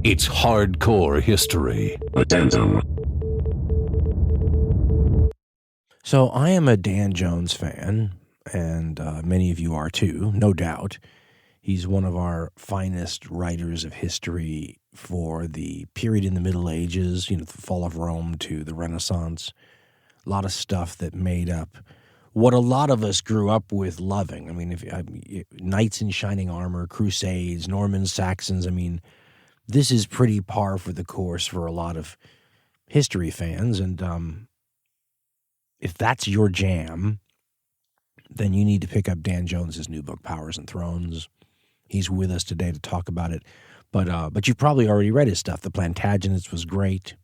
It's hardcore history. Addendum. So I am a Dan Jones fan, and many of you are too, no doubt. He's one of our finest writers of history for the period in the Middle Ages, the fall of Rome to the Renaissance. A lot of stuff that made up what a lot of us grew up with loving. I mean, knights in shining armor, Crusades, Normans, Saxons. I mean, this is pretty par for the course for a lot of history fans. And if that's your jam, then you need to pick up Dan Jones's new book, Powers and Thrones. He's with us today to talk about it. But you've probably already read his stuff. The Plantagenets was great.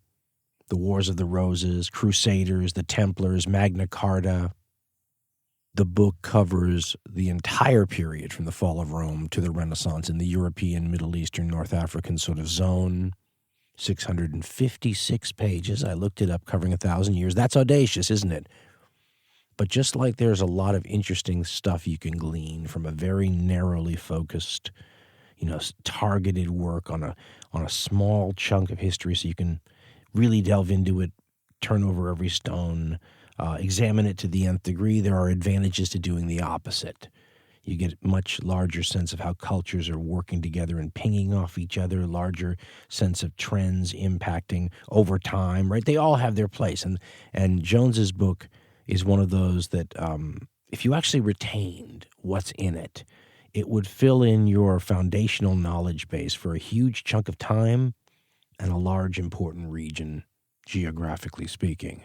The Wars of the Roses, Crusaders, the Templars, Magna Carta. The book covers the entire period from the fall of Rome to the Renaissance in the European, Middle Eastern, North African sort of zone. 656 pages. I looked it up, covering 1,000 years. That's audacious, isn't it? But just like there's a lot of interesting stuff you can glean from a very narrowly focused, targeted work on a small chunk of history, so you can really delve into it, turn over every stone, examine it to the nth degree. There are advantages to doing the opposite. You get a much larger sense of how cultures are working together and pinging off each other, larger sense of trends impacting over time, right? They all have their place. And Jones's book is one of those that if you actually retained what's in it, it would fill in your foundational knowledge base for a huge chunk of time and a large, important region, geographically speaking.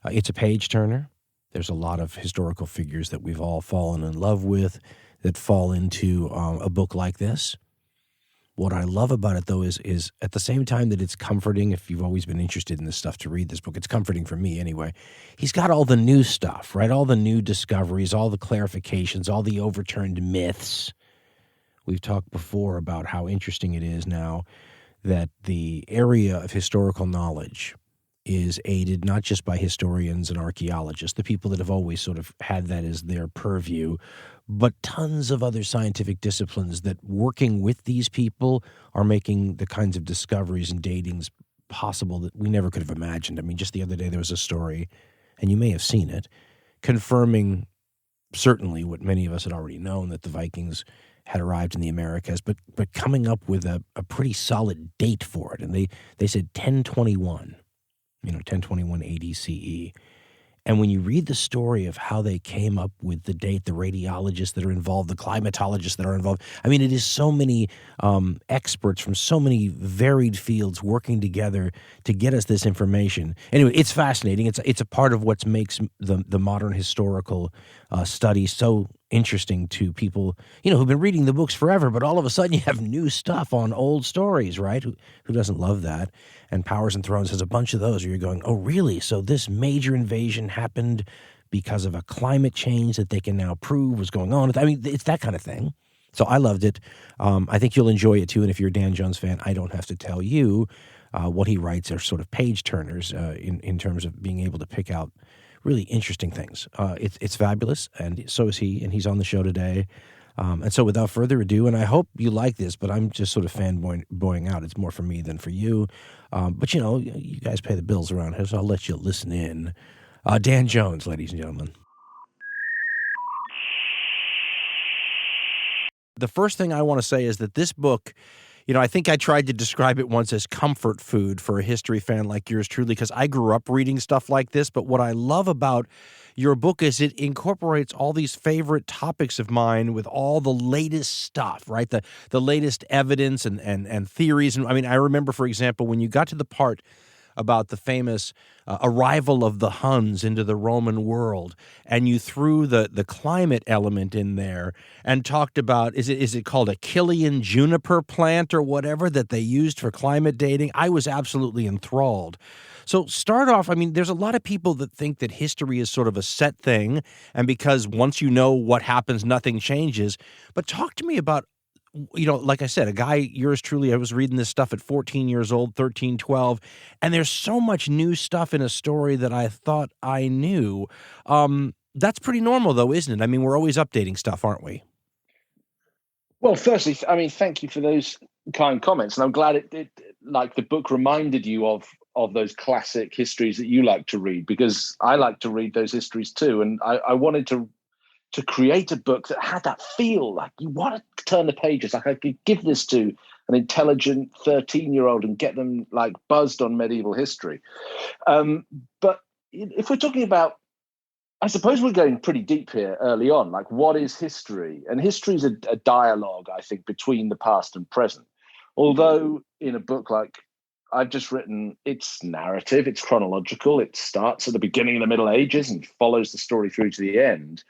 It's a page-turner. There's a lot of historical figures that we've all fallen in love with that fall into a book like this. What I love about it, though, is at the same time that it's comforting, if you've always been interested in this stuff, to read this book, it's comforting for me anyway. He's got all the new stuff, right? All the new discoveries, all the clarifications, all the overturned myths. We've talked before about how interesting it is now that the area of historical knowledge is aided not just by historians and archaeologists, the people that have always sort of had that as their purview, but tons of other scientific disciplines that, working with these people, are making the kinds of discoveries and datings possible that we never could have imagined. I mean, just the other day there was a story, and you may have seen it, confirming certainly what many of us had already known, that the Vikings had arrived in the Americas, but coming up with a pretty solid date for it. And they said 1021. 1021 AD CE. And when you read the story of how they came up with the date, the radiologists that are involved, the climatologists that are involved, I mean, it is so many experts from so many varied fields working together to get us this information. Anyway, it's fascinating. It's a part of what makes the modern historical study so interesting to people, who've been reading the books forever, but all of a sudden you have new stuff on old stories, right? Who doesn't love that? And Powers and Thrones has a bunch of those where you're going, oh, really? So this major invasion happened because of a climate change that they can now prove was going on. I mean, it's that kind of thing. So I loved it. I think you'll enjoy it too. And if you're a Dan Jones fan, I don't have to tell you what he writes are sort of page turners in terms of being able to pick out really interesting things. It's fabulous, and so is he, and he's on the show today. And so without further ado, and I hope you like this, but I'm just sort of fanboying out. It's more for me than for you. But, you guys pay the bills around here, so I'll let you listen in. Dan Jones, ladies and gentlemen. The first thing I want to say is that this book, I think I tried to describe it once as comfort food for a history fan like yours truly, because I grew up reading stuff like this. But what I love about your book is it incorporates all these favorite topics of mine with all the latest stuff, right? The latest evidence and theories. And I mean, I remember, for example, when you got to the part about the famous arrival of the Huns into the Roman world, and you threw the climate element in there and talked about, is it called a Chilean juniper plant or whatever that they used for climate dating? I was absolutely enthralled. So start off, I mean, there's a lot of people that think that history is sort of a set thing, and because once you know what happens, nothing changes. But talk to me about, like I said, a guy, yours truly, I was reading this stuff at 14 years old, 13, 12, and there's so much new stuff in a story that I thought I knew. That's pretty normal, though, isn't it? I mean, we're always updating stuff, aren't we? Well, firstly, I mean, thank you for those kind comments, and I'm glad like the book reminded you of those classic histories that you like to read, because I like to read those histories too. And I wanted to create a book that had that feel like you want to turn the pages. Like I could give this to an intelligent 13-year-old and get them like buzzed on medieval history. But if we're talking about, I suppose we're going pretty deep here early on, like what is history? And history is a dialogue, I think, between the past and present. Although in a book like I've just written, it's narrative, it's chronological, it starts at the beginning of the Middle Ages and follows the story through to the end.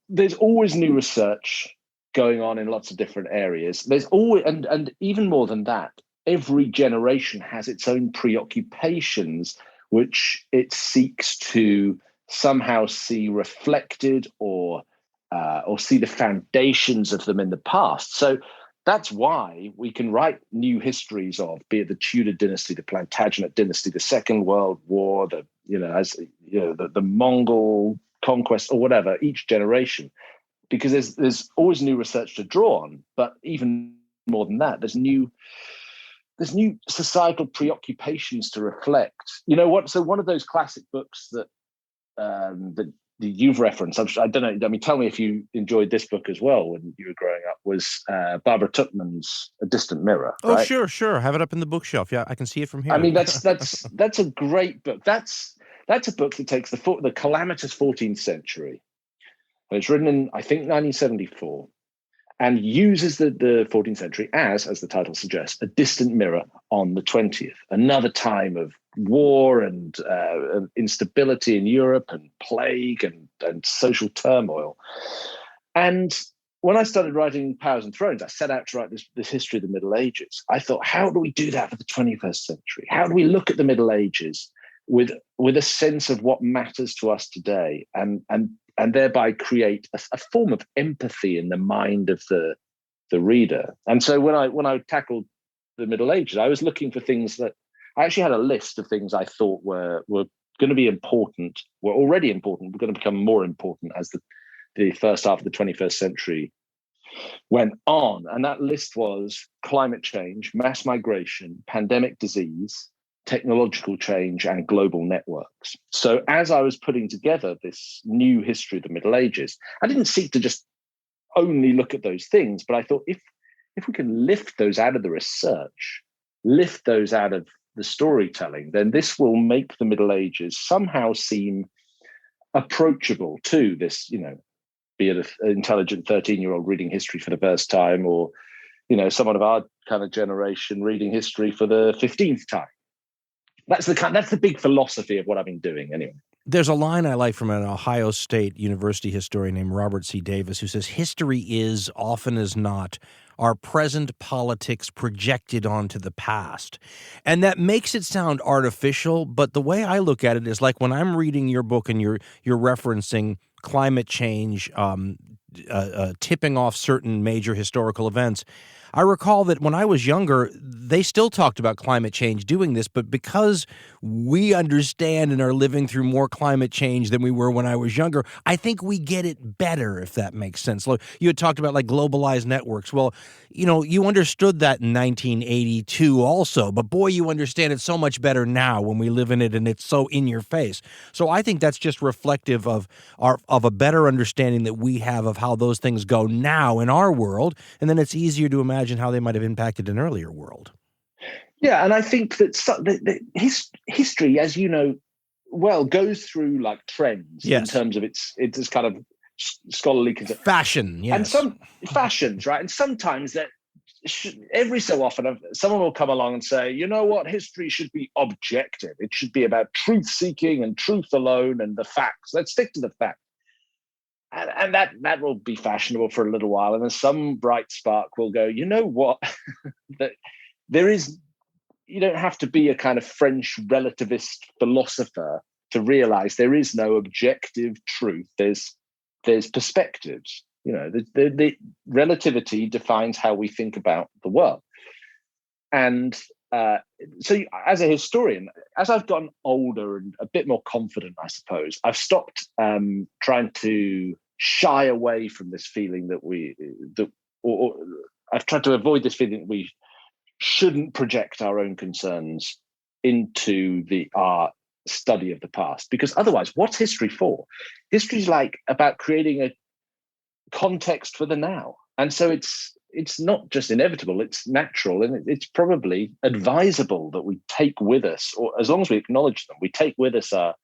There's always new research going on in lots of different areas. There's always, and even more than that, every generation has its own preoccupations, which it seeks to somehow see reflected or see the foundations of them in the past. So that's why we can write new histories of, be it the Tudor dynasty, the Plantagenet dynasty, the Second World War, the Mongol conquest, or whatever, each generation, because there's always new research to draw on. But even more than that, there's new societal preoccupations to reflect. You know what? So one of those classic books that you've referenced, I don't know. I mean, tell me if you enjoyed this book as well when you were growing up. Was Barbara Tuchman's A Distant Mirror? Oh, right? Sure. Have it up in the bookshelf. Yeah, I can see it from here. I mean, that's a great book. That's a book that takes the calamitous 14th century. And it's written in, I think, 1974, and uses the 14th century as the title suggests, a distant mirror on the 20th. Another time of war and instability in Europe and plague and social turmoil. And when I started writing Powers and Thrones, I set out to write this history of the Middle Ages. I thought, how do we do that for the 21st century? How do we look at the Middle Ages with a sense of what matters to us today, and thereby create a form of empathy in the mind of the reader? And so when I tackled the Middle Ages, I was looking for things that I actually had a list of things I thought were going to be important, were already important, were going to become more important as the first half of the 21st century went on. And that list was climate change, mass migration, pandemic disease, technological change, and global networks. So as I was putting together this new history of the Middle Ages, I didn't seek to just only look at those things, but I thought if we can lift those out of the research, lift those out of the storytelling, then this will make the Middle Ages somehow seem approachable to this, be it an intelligent 13-year-old reading history for the first time, or, someone of our kind of generation reading history for the 15th time. That's the big philosophy of what I've been doing anyway. There's a line I like from an Ohio State University historian named Robert C. Davis, who says, history is, often as not, our present politics projected onto the past. And that makes it sound artificial, but the way I look at it is like when I'm reading your book and you're referencing climate change, tipping off certain major historical events. I recall that when I was younger, they still talked about climate change doing this, but because we understand and are living through more climate change than we were when I was younger, I think we get it better, if that makes sense. Look, you had talked about like globalized networks. Well, you understood that in 1982 also, but boy, you understand it so much better now when we live in it and it's so in your face. So I think that's just reflective of a better understanding that we have of how those things go now in our world, and then it's easier to imagine how they might have impacted an earlier world. Yeah, and I think that history, as you know, goes through like trends in terms of its kind of scholarly fashion, yes, and some fashions, right? And sometimes that every so often, someone will come along and say, you know what, history should be objective. It should be about truth seeking and truth alone and the facts. Let's stick to the facts. And that will be fashionable for a little while, and then some bright spark will go, you know what, that there is, you don't have to be a kind of French relativist philosopher to realize there is no objective truth. There's perspectives. The relativity defines how we think about the world. And so as a historian, as I've gotten older and a bit more confident, I suppose, I've stopped trying to shy away from this feeling or I've tried to avoid this feeling that we shouldn't project our own concerns into our study of the past, because otherwise, what's history for? History's like about creating a context for the now, and so it's not just inevitable, it's natural, and it's probably advisable that we take with us, or as long as we acknowledge them, we take with us our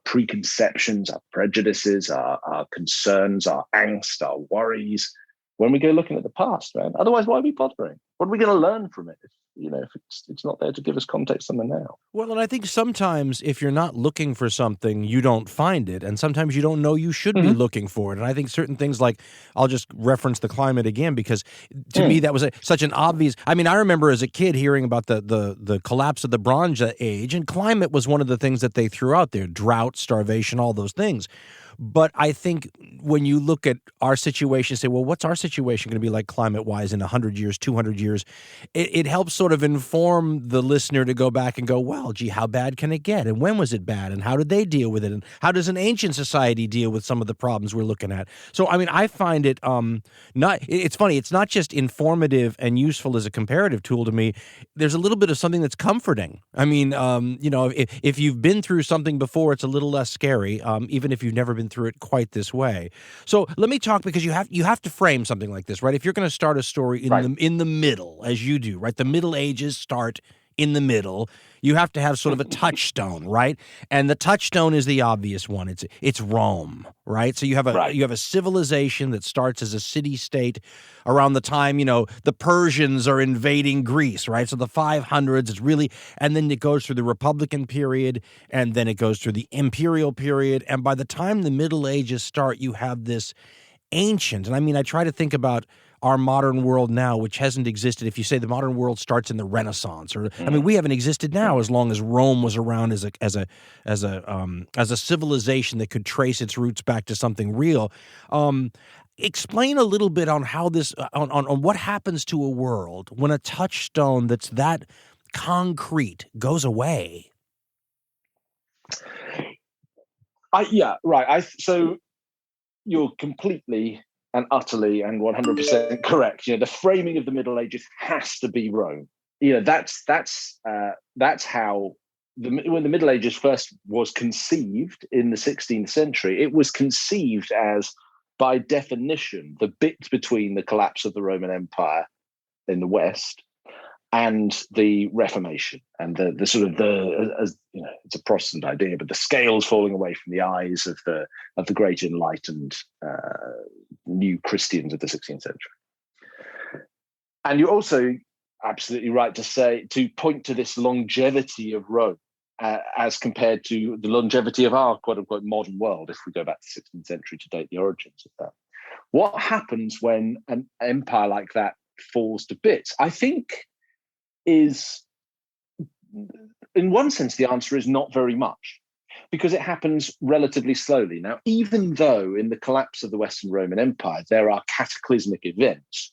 preconceptions, our prejudices, our concerns, our angst, our worries when we go looking at the past, man. Otherwise, why are we bothering? What are we going to learn from it if it's not there to give us context on the now? Well, and I think sometimes if you're not looking for something, you don't find it. And sometimes you don't know you should be looking for it. And I think certain things like, I'll just reference the climate again, because to me that was such an obvious, I mean, I remember as a kid hearing about the collapse of the Bronze Age, and climate was one of the things that they threw out there, drought, starvation, all those things. But I think when you look at our situation, say, well, what's our situation going to be like climate-wise in 100 years, 200 years? It helps sort of inform the listener to go back and go, well, gee, how bad can it get? And when was it bad? And how did they deal with it? And how does an ancient society deal with some of the problems we're looking at? So, I mean, I find it it's funny. It's not just informative and useful as a comparative tool to me. There's a little bit of something that's comforting. I mean, if you've been through something before, it's a little less scary, even if you've never been through it quite this way. So let me talk, because you have to frame something like this, right? If you're going to start a story in the middle, as you do, right? The Middle Ages start in the middle. You have to have sort of a touchstone, right? And the touchstone is the obvious one. It's Rome, right? So you have a civilization that starts as a city-state around the time, the Persians are invading Greece, right? So the 500s, it's really, and then it goes through the Republican period, and then it goes through the Imperial period. And by the time the Middle Ages start, you have this ancient, and I mean, I try to think about our modern world now, which hasn't existed. If you say the modern world starts in the Renaissance, or I mean, we haven't existed now as long as Rome was around as a civilization that could trace its roots back to something real. Explain a little bit on how this, on what happens to a world when a touchstone that's that concrete goes away. So you're completely and utterly and 100% correct. The framing of the Middle Ages has to be Rome. That's how when the Middle Ages first was conceived in the 16th century, it was conceived as, by definition, the bit between the collapse of the Roman Empire in the West and the Reformation, and the sort of it's a Protestant idea, but the scales falling away from the eyes of the great enlightened new Christians of the 16th century. And you're also absolutely right to point to this longevity of Rome as compared to the longevity of our quote unquote modern world, if we go back to the 16th century to date the origins of that. What happens when an empire like that falls to bits? I think is, in one sense, the answer is not very much, because it happens relatively slowly. Now, even though in the collapse of the Western Roman Empire, there are cataclysmic events,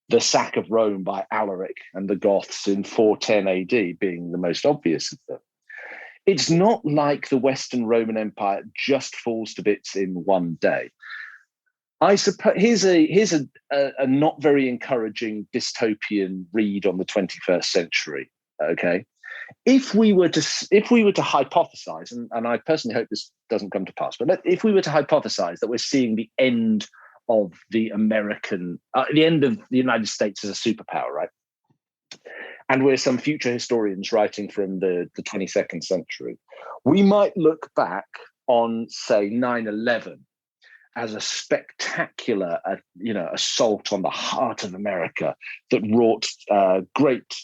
the sack of Rome by Alaric and the Goths in 410 AD being the most obvious of them, it's not like the Western Roman Empire just falls to bits in one day. I suppose here's a not very encouraging dystopian read on the 21st century. Okay, if we were to hypothesize, and I personally hope this doesn't come to pass, but if we were to hypothesize that we're seeing the end of the end of the United States as a superpower, right? And we're some future historians writing from the 22nd century, we might look back on, say, 9/11 as a spectacular, assault on the heart of America that wrought great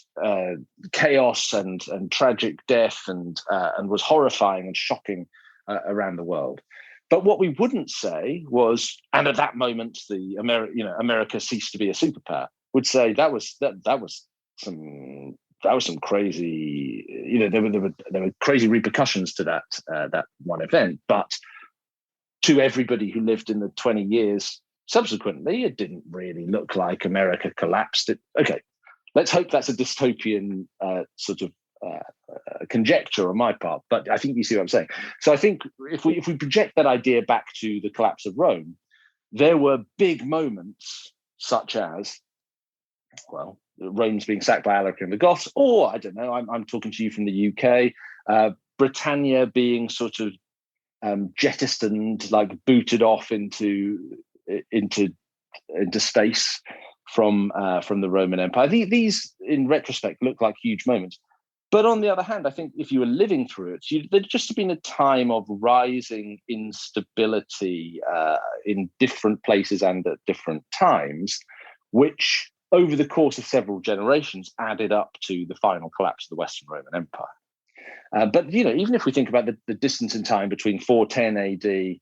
chaos and tragic death and was horrifying and shocking around the world. But what we wouldn't say was, and at that moment, America ceased to be a superpower. Would say that was some crazy. There were crazy repercussions to that one event, but to everybody who lived in the 20 years subsequently, it didn't really look like America collapsed. Okay, let's hope that's a dystopian sort of conjecture on my part, but I think you see what I'm saying. So I think if we project that idea back to the collapse of Rome, there were big moments such as, Rome's being sacked by Alaric and the Goths, or I don't know, I'm talking to you from the UK, Britannia being sort of jettisoned, like booted off into space from the Roman Empire. These, in retrospect, look like huge moments. But on the other hand, I think if you were living through it, there'd just been a time of rising instability in different places and at different times, which over the course of several generations added up to the final collapse of the Western Roman Empire. But even if we think about the distance in time between 410 AD,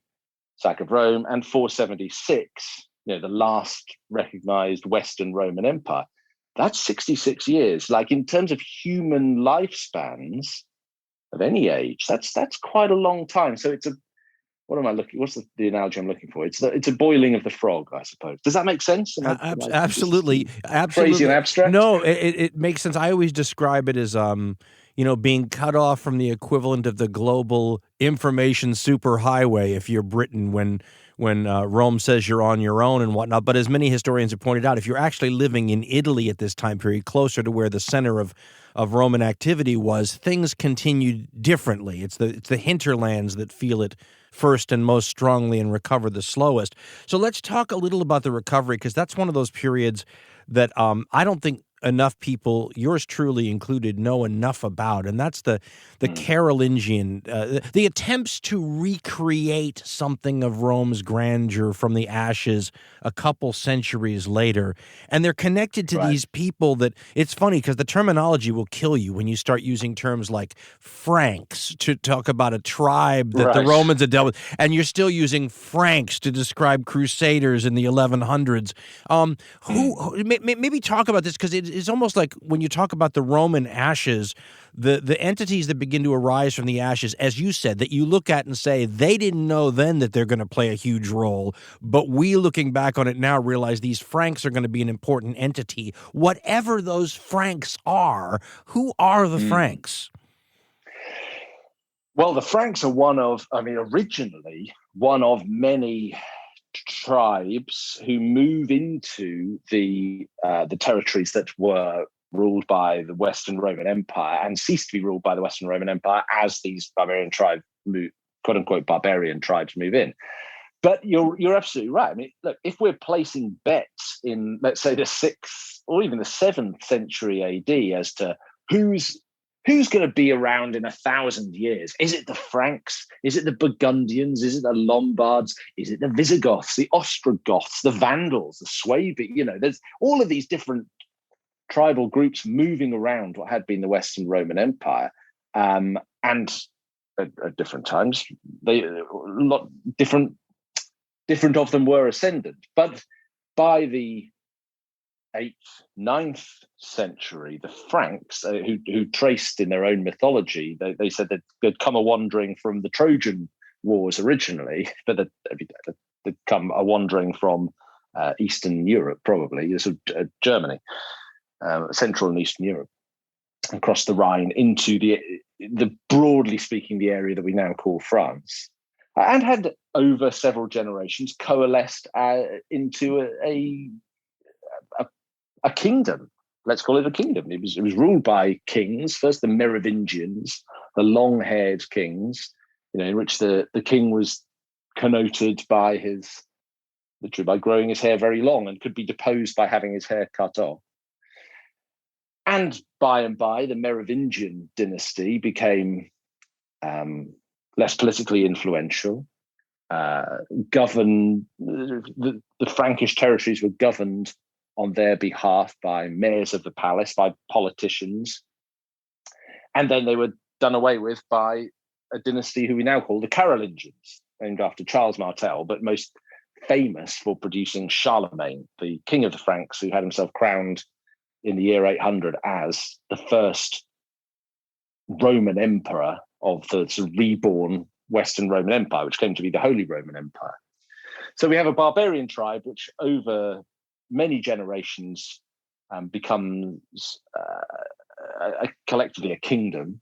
sack of Rome, and 476, the last recognized Western Roman Empire, that's 66 years. Like, in terms of human lifespans of any age, that's quite a long time. So it's what's the analogy I'm looking for? It's a boiling of the frog, I suppose. Does that make sense? Absolutely. Crazy and abstract? No, it makes sense. I always describe it as being cut off from the equivalent of the global information superhighway if you're Britain when Rome says you're on your own and whatnot. But as many historians have pointed out, if you're actually living in Italy at this time period, closer to where the center of Roman activity was, things continued differently. It's the hinterlands that feel it first and most strongly and recover the slowest. So let's talk a little about the recovery, because that's one of those periods that I don't think enough people, yours truly included, know enough about, and that's the Carolingian, the attempts to recreate something of Rome's grandeur from the ashes a couple centuries later. And they're connected to these people that, it's funny because the terminology will kill you when you start using terms like Franks to talk about a tribe that the Romans had dealt with, and you're still using Franks to describe Crusaders in the 1100s. Maybe talk about this, because it's almost like when you talk about the Roman ashes, the entities that begin to arise from the ashes, as you said, that you look at and say, they didn't know then that they're going to play a huge role, but we, looking back on it now, realize these Franks are going to be an important entity. Whatever those Franks are, who are the Franks? Well, the Franks are originally one of many tribes who move into the territories that were ruled by the Western Roman Empire and ceased to be ruled by the Western Roman Empire as these barbarian tribes move, quote unquote, barbarian tribes move in. But you're absolutely right. I mean, look, if we're placing bets in, let's say, the 6th or even the 7th century AD as to who's going to be around in 1,000 years? Is it the Franks? Is it the Burgundians? Is it the Lombards? Is it the Visigoths, the Ostrogoths, the Vandals, the Suebi? There's all of these different tribal groups moving around what had been the Western Roman Empire, and at different times, different of them were ascendant. But by the 8th, 9th century, the Franks, who traced in their own mythology, they said that they'd come a wandering from the Trojan Wars originally, but they'd come a wandering from Eastern Europe, probably, sort of Germany, Central and Eastern Europe, across the Rhine into the broadly speaking, the area that we now call France, and had over several generations coalesced into a kingdom. Let's call it a kingdom. It was ruled by kings, first the Merovingians, the long-haired kings, in which the king was connoted by by growing his hair very long and could be deposed by having his hair cut off. And by and by, the Merovingian dynasty became less politically influential. The Frankish territories were governed on their behalf by mayors of the palace, by politicians. And then they were done away with by a dynasty who we now call the Carolingians, named after Charles Martel, but most famous for producing Charlemagne, the king of the Franks, who had himself crowned in the year 800 as the first Roman emperor of the sort of reborn Western Roman Empire, which came to be the Holy Roman Empire. So we have a barbarian tribe which over many generations becomes collectively a kingdom,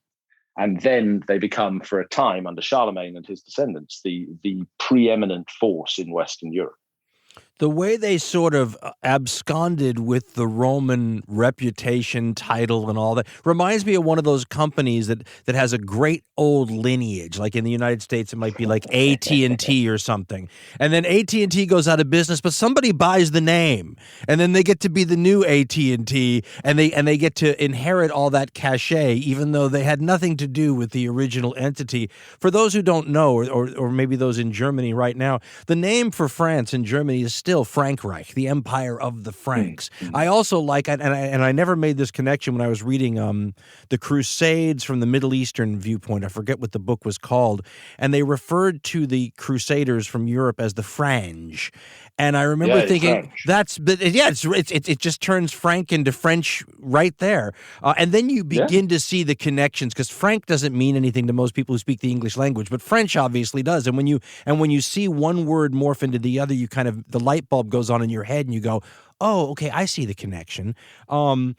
and then they become, for a time under Charlemagne and his descendants, the preeminent force in Western Europe. The way they sort of absconded with the Roman reputation, title, and all that reminds me of one of those companies that has a great old lineage. Like in the United States, it might be like AT&T or something. And then AT&T goes out of business, but somebody buys the name. And then they get to be the new AT&T, and they get to inherit all that cachet, even though they had nothing to do with the original entity. For those who don't know, or maybe those in Germany right now, the name for France in Germany is still Frankreich, the Empire of the Franks. I also like, and I never made this connection when I was reading the Crusades from the Middle Eastern viewpoint. I forget what the book was called, and they referred to the Crusaders from Europe as the Frange. And I remember thinking, it just turns Frank into French right there. And then you begin to see the connections, because Frank doesn't mean anything to most people who speak the English language, but French obviously does. And when you see one word morph into the other, you kind of, the light bulb goes on in your head and you go, oh, okay, I see the connection. So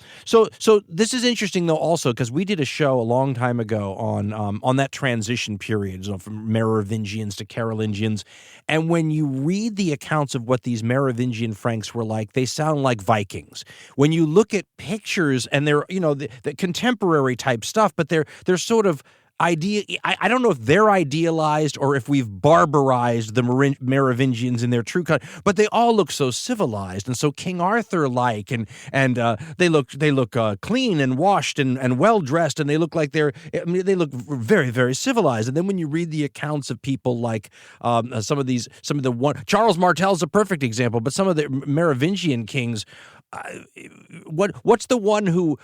this is interesting though also, because we did a show a long time ago on that transition period, from Merovingians to Carolingians, and when you read the accounts of what these Merovingian Franks were like, they sound like Vikings. When you look at pictures, and they're the contemporary type stuff, but they're sort of I don't know if they're idealized or if we've barbarized the Merovingians in their true cut, but they all look so civilized and so King Arthur-like, and they look clean and washed and well dressed, and they look like they look very, very civilized. And then when you read the accounts of people like Charles Martel's a perfect example, but some of the Merovingian kings. What's the one who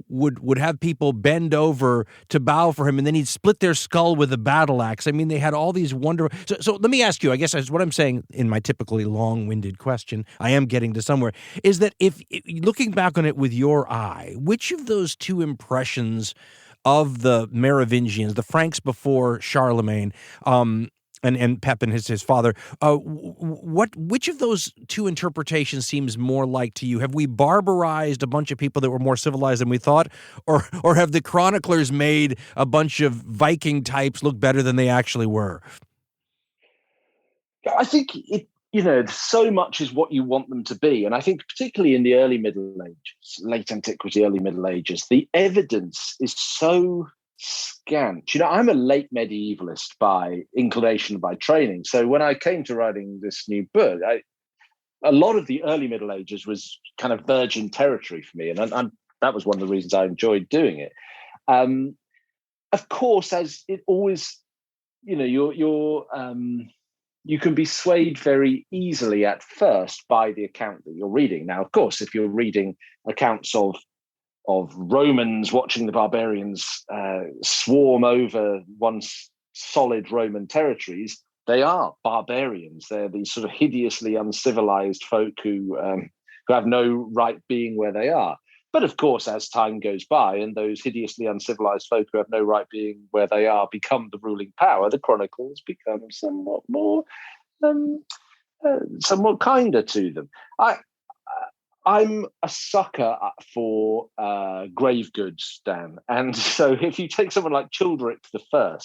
would have people bend over to bow for him, and then he'd split their skull with a battle axe? I mean, they had all these wonderful. So let me ask you. I guess that's what I'm saying in my typically long-winded question. I am getting to somewhere. Is that if looking back on it with your eye, which of those two impressions of the Merovingians, the Franks before Charlemagne, and Pepin, his father, which of those two interpretations seems more like to you? Have we barbarized a bunch of people that were more civilized than we thought, or have the chroniclers made a bunch of Viking types look better than they actually were? I think so much is what you want them to be. And I think particularly in the early Middle Ages, late antiquity, early Middle Ages, the evidence is so scant. I'm a late medievalist by inclination, by training. So when I came to writing this new book, a lot of the early Middle Ages was kind of virgin territory for me. And that was one of the reasons I enjoyed doing it. Of course, as it always, you can be swayed very easily at first by the account that you're reading. Now, of course, if you're reading accounts of Romans watching the barbarians swarm over once solid Roman territories, they are barbarians. They're these sort of hideously uncivilized folk who have no right being where they are. But of course, as time goes by and those hideously uncivilized folk who have no right being where they are become the ruling power, the chronicles become somewhat more, somewhat kinder to them. I'm a sucker for grave goods, Dan. And so if you take someone like Childeric I,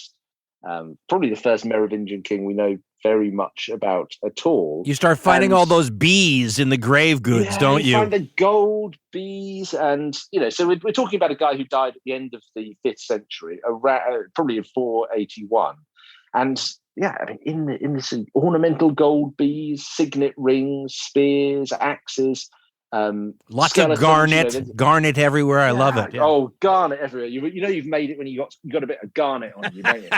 probably the first Merovingian king we know very much about at all. You start finding all those bees in the grave goods, don't you? You find the gold bees, and so we're talking about a guy who died at the end of the 5th century, around, probably in 481, and in this ornamental gold bees, signet rings, spears, axes. Lots of garnet everywhere. I love it. Yeah. Oh, garnet everywhere. You've made it when you got a bit of garnet on you, don't you?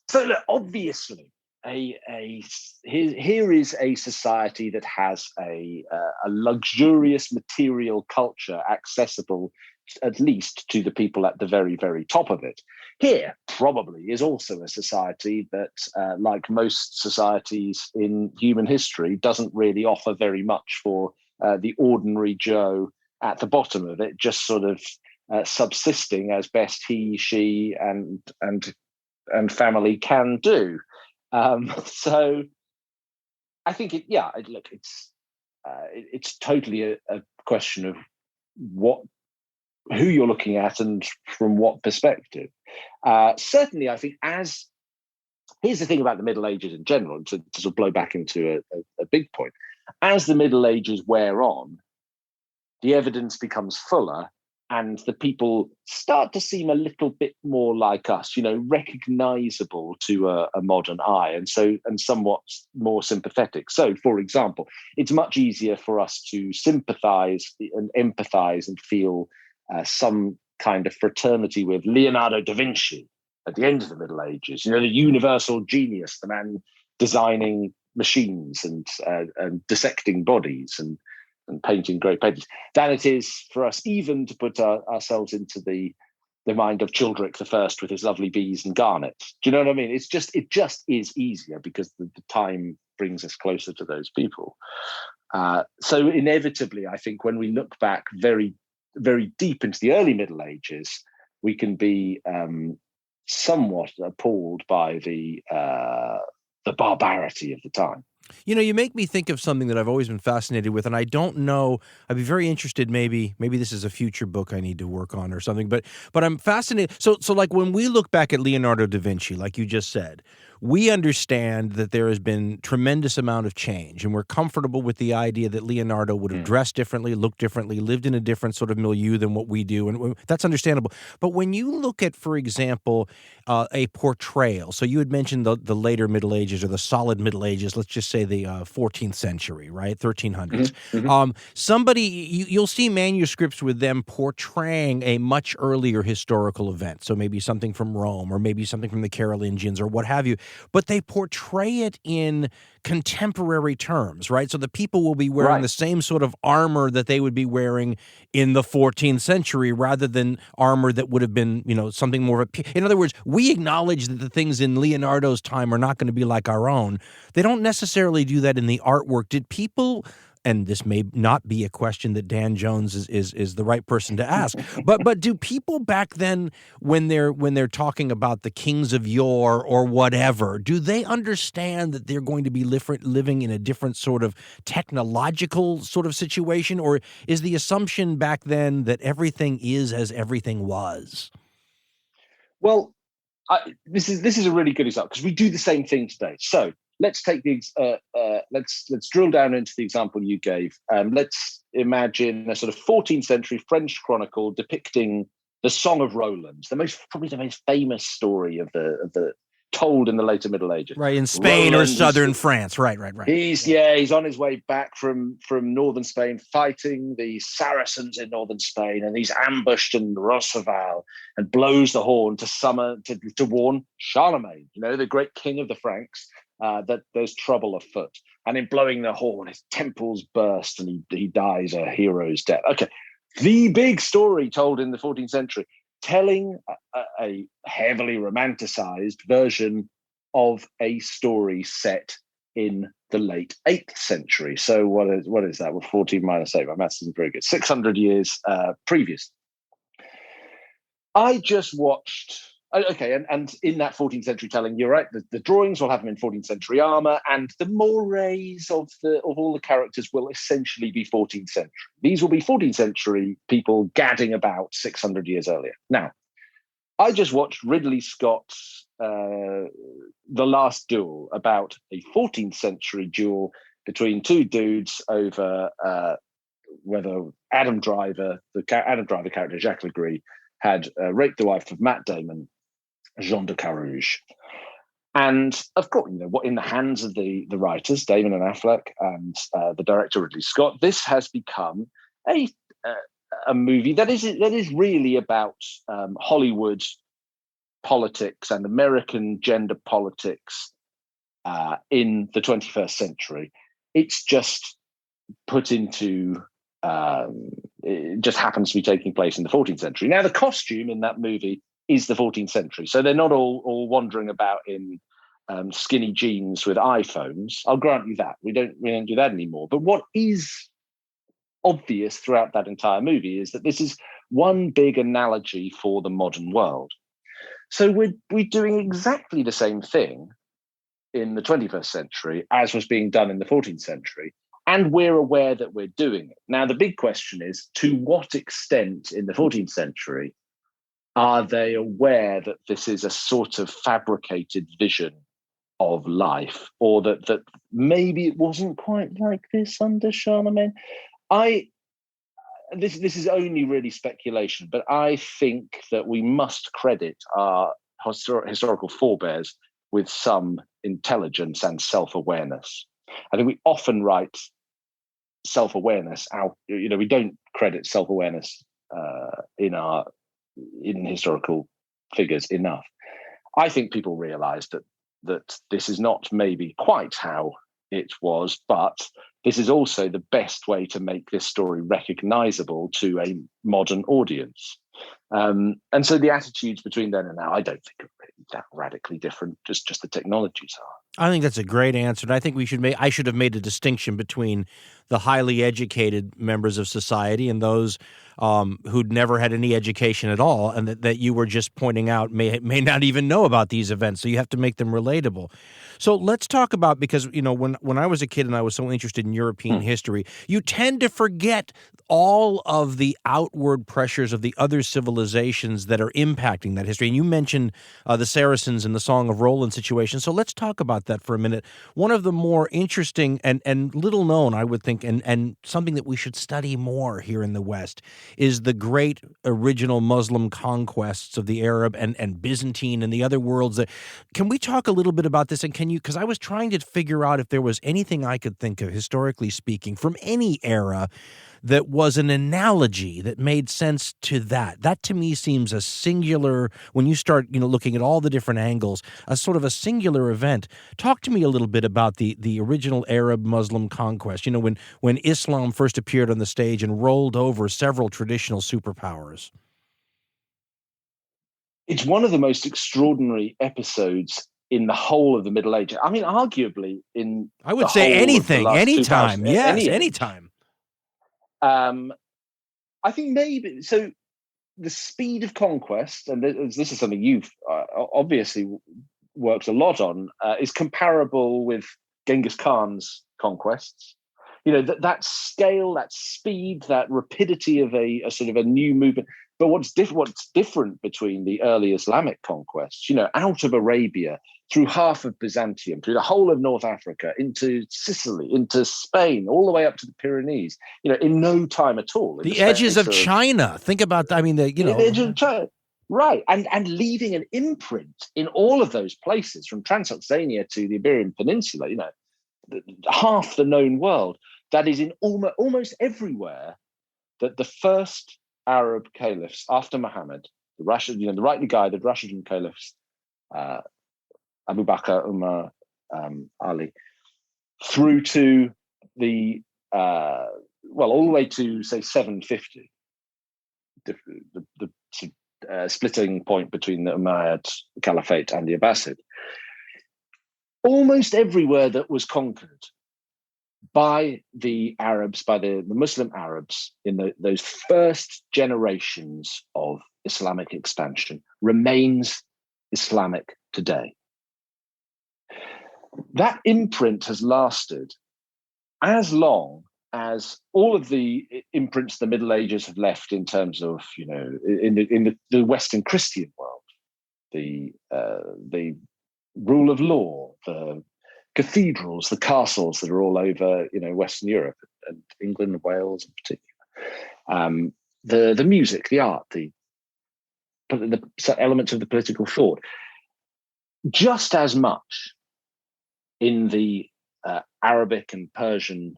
So look, obviously, here is a society that has a luxurious material culture accessible at least to the people at the very, very top of it. Here probably is also a society that, like most societies in human history, doesn't really offer very much for the ordinary Joe at the bottom of it, just sort of subsisting as best he, she, and family can do. So I think it's totally a question of who you're looking at and from what perspective. Certainly, I think as here's the thing about the Middle Ages in general, to sort of blow back into a big point. As the Middle Ages wear on, the evidence becomes fuller, and the people start to seem a little bit more like us, recognizable to a modern eye, and somewhat more sympathetic. So, for example, it's much easier for us to sympathize and empathize and feel some kind of fraternity with Leonardo da Vinci at the end of the Middle Ages. The universal genius, the man designing machines and dissecting bodies and painting great paintings, than it is for us even to put ourselves into the mind of Childeric I with his lovely bees and garnets. Do you know what I mean? It just is easier because the time brings us closer to those people. So inevitably, I think when we look back very, very deep into the early Middle Ages, we can be somewhat appalled by the barbarity of the time. You make me think of something that I've always been fascinated with, and I don't know. I'd be very interested. Maybe this is a future book I need to work on or something. But I'm fascinated. So like when we look back at Leonardo da Vinci, like you just said, we understand that there has been tremendous amount of change, and we're comfortable with the idea that Leonardo would have dressed differently, looked differently, lived in a different sort of milieu than what we do, and that's understandable. But when you look at, for example, a portrayal, so you had mentioned the later Middle Ages or the solid Middle Ages, let's just say the 14th century, right, 1300s. Somebody, you'll see manuscripts with them portraying a much earlier historical event, so maybe something from Rome or maybe something from the Carolingians or what have you. But they portray it in contemporary terms, right? So the people will be wearing the same sort of armor that they would be wearing in the 14th century rather than armor that would have been, something more of a... In other words, we acknowledge that the things in Leonardo's time are not going to be like our own. They don't necessarily do that in the artwork. Did people... And this may not be a question that Dan Jones is the right person to ask, but do people back then, when they're talking about the kings of yore or whatever, do they understand that they're going to be living in a different sort of technological sort of situation, or is the assumption back then that everything is as everything was? Well, this is a really good example because we do the same thing today. So let's take let's drill down into the example you gave. Let's imagine a sort of 14th century French chronicle depicting the Song of Roland, probably the most famous story of the told in the later Middle Ages. Right, in Spain Roland, or southern France. Right. He's on his way back from northern Spain, fighting the Saracens in northern Spain, and he's ambushed in Roncesvalles and blows the horn to warn Charlemagne, the great king of the Franks, that there's trouble afoot. And in blowing the horn, his temples burst and he dies a hero's death. Okay, the big story told in the 14th century, telling a heavily romanticized version of a story set in the late 8th century. So what is that? Well, 14 minus 8. My maths isn't very good. 600 years previous. I just watched... Okay, and in that 14th century telling, you're right, the drawings will have them in 14th century armor, and the mores of all the characters will essentially be 14th century. These will be 14th century people gadding about 600 years earlier. Now, I just watched Ridley Scott's The Last Duel, about a 14th century duel between two dudes over whether Adam Driver character, Jacques Legree, had raped the wife of Matt Damon, Jean de Carouge. And of course, what in the hands of the writers, Damon and Affleck, and the director Ridley Scott, this has become a movie that is really about Hollywood politics and American gender politics in the 21st century. It's just put into... it just happens to be taking place in the 14th century. Now, the costume in that movie is the 14th century, so they're not all wandering about in skinny jeans with iPhones. I'll grant you that we don't do that anymore. But what is obvious throughout that entire movie is that this is one big analogy for the modern world. So we're doing exactly the same thing in the 21st century as was being done in the 14th century. And we're aware that we're doing it. Now, the big question is, to what extent in the 14th century are they aware that this is a sort of fabricated vision of life, or that maybe it wasn't quite like this under Charlemagne. This is only really speculation, but I think that we must credit our historical forebears with some intelligence and self-awareness. I think we often write self-awareness out. We don't credit self-awareness in historical figures enough. I think people realised that this is not maybe quite how it was, but this is also the best way to make this story recognisable to a modern audience. And so the attitudes between then and now, I don't think are really that radically different. Just the technologies are. I think that's a great answer. And I think I should have made a distinction between the highly educated members of society and those who'd never had any education at all, and that you were just pointing out may not even know about these events. So you have to make them relatable. So let's talk about, because when I was a kid and I was so interested in European history, you tend to forget all of the outward pressures of the other civilizations that are impacting that history. And you mentioned the Saracens and the Song of Roland situation. So let's talk about that for a minute. One of the more interesting and little known, I would think, and something that we should study more here in the West is the great original Muslim conquests of the Arab and Byzantine and the other worlds. Can we talk a little bit about this? And because I was trying to figure out if there was anything I could think of, historically speaking, from any era that was an analogy that made sense to that. That to me seems a singular, when you start, looking at all the different angles, a sort of a singular event. Talk to me a little bit about the original Arab Muslim conquest, when Islam first appeared on the stage and rolled over several traditional superpowers. It's one of the most extraordinary episodes in the whole of the Middle Ages. I mean, arguably I would say anything, anytime. Yes, anytime. I think maybe so. The Speed of Conquest, and this is something you've obviously worked a lot on, is comparable with Genghis Khan's conquests. That scale, that speed, that rapidity of a sort of a new movement. But what's different between the early Islamic conquests, out of Arabia, through half of Byzantium, through the whole of North Africa, into Sicily, into Spain, all the way up to the Pyrenees, in no time at all. The edges of China. Think about that. I mean, the edges of China. Right. And leaving an imprint in all of those places, from Transoxania to the Iberian Peninsula, half the known world, that is in almost everywhere that the first Arab caliphs after Muhammad, the rightly guided Rashidun caliphs, Abu Bakr, Umar, Ali, through to all the way to say 750, the splitting point between the Umayyad Caliphate and the Abbasid. Almost everywhere that was conquered by the Arabs, by the Muslim Arabs in those first generations of Islamic expansion, remains Islamic today. That imprint has lasted as long as all of the imprints the Middle Ages have left in terms of, in the Western Christian world, the rule of law, the cathedrals, the castles that are all over, Western Europe and England and Wales in particular, the music, the art, the elements of the political thought, just as much in the Arabic and Persian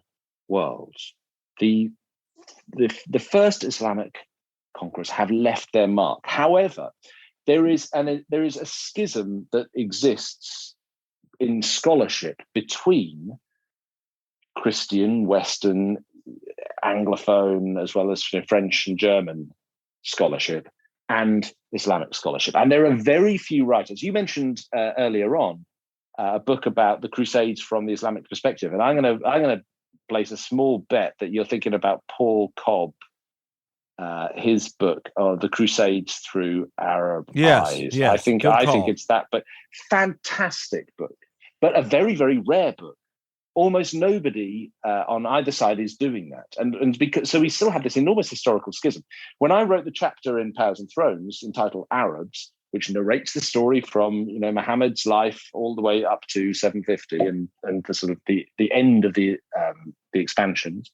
worlds. The first Islamic conquerors have left their mark. However, there is a schism that exists in scholarship between Christian, Western, Anglophone, as well as French and German scholarship and Islamic scholarship. And there are very few writers. You mentioned earlier on a book about the Crusades from the Islamic perspective, and I'm going to place a small bet that you're thinking about Paul Cobb, his book, The Crusades Through Arab Eyes. Yes, I think it's that, but fantastic book, but a very, very rare book. Almost nobody on either side is doing that, and because so we still have this enormous historical schism. When I wrote the chapter in Powers and Thrones entitled Arabs, which narrates the story from Muhammad's life all the way up to 750 and the sort of the end of the expansions.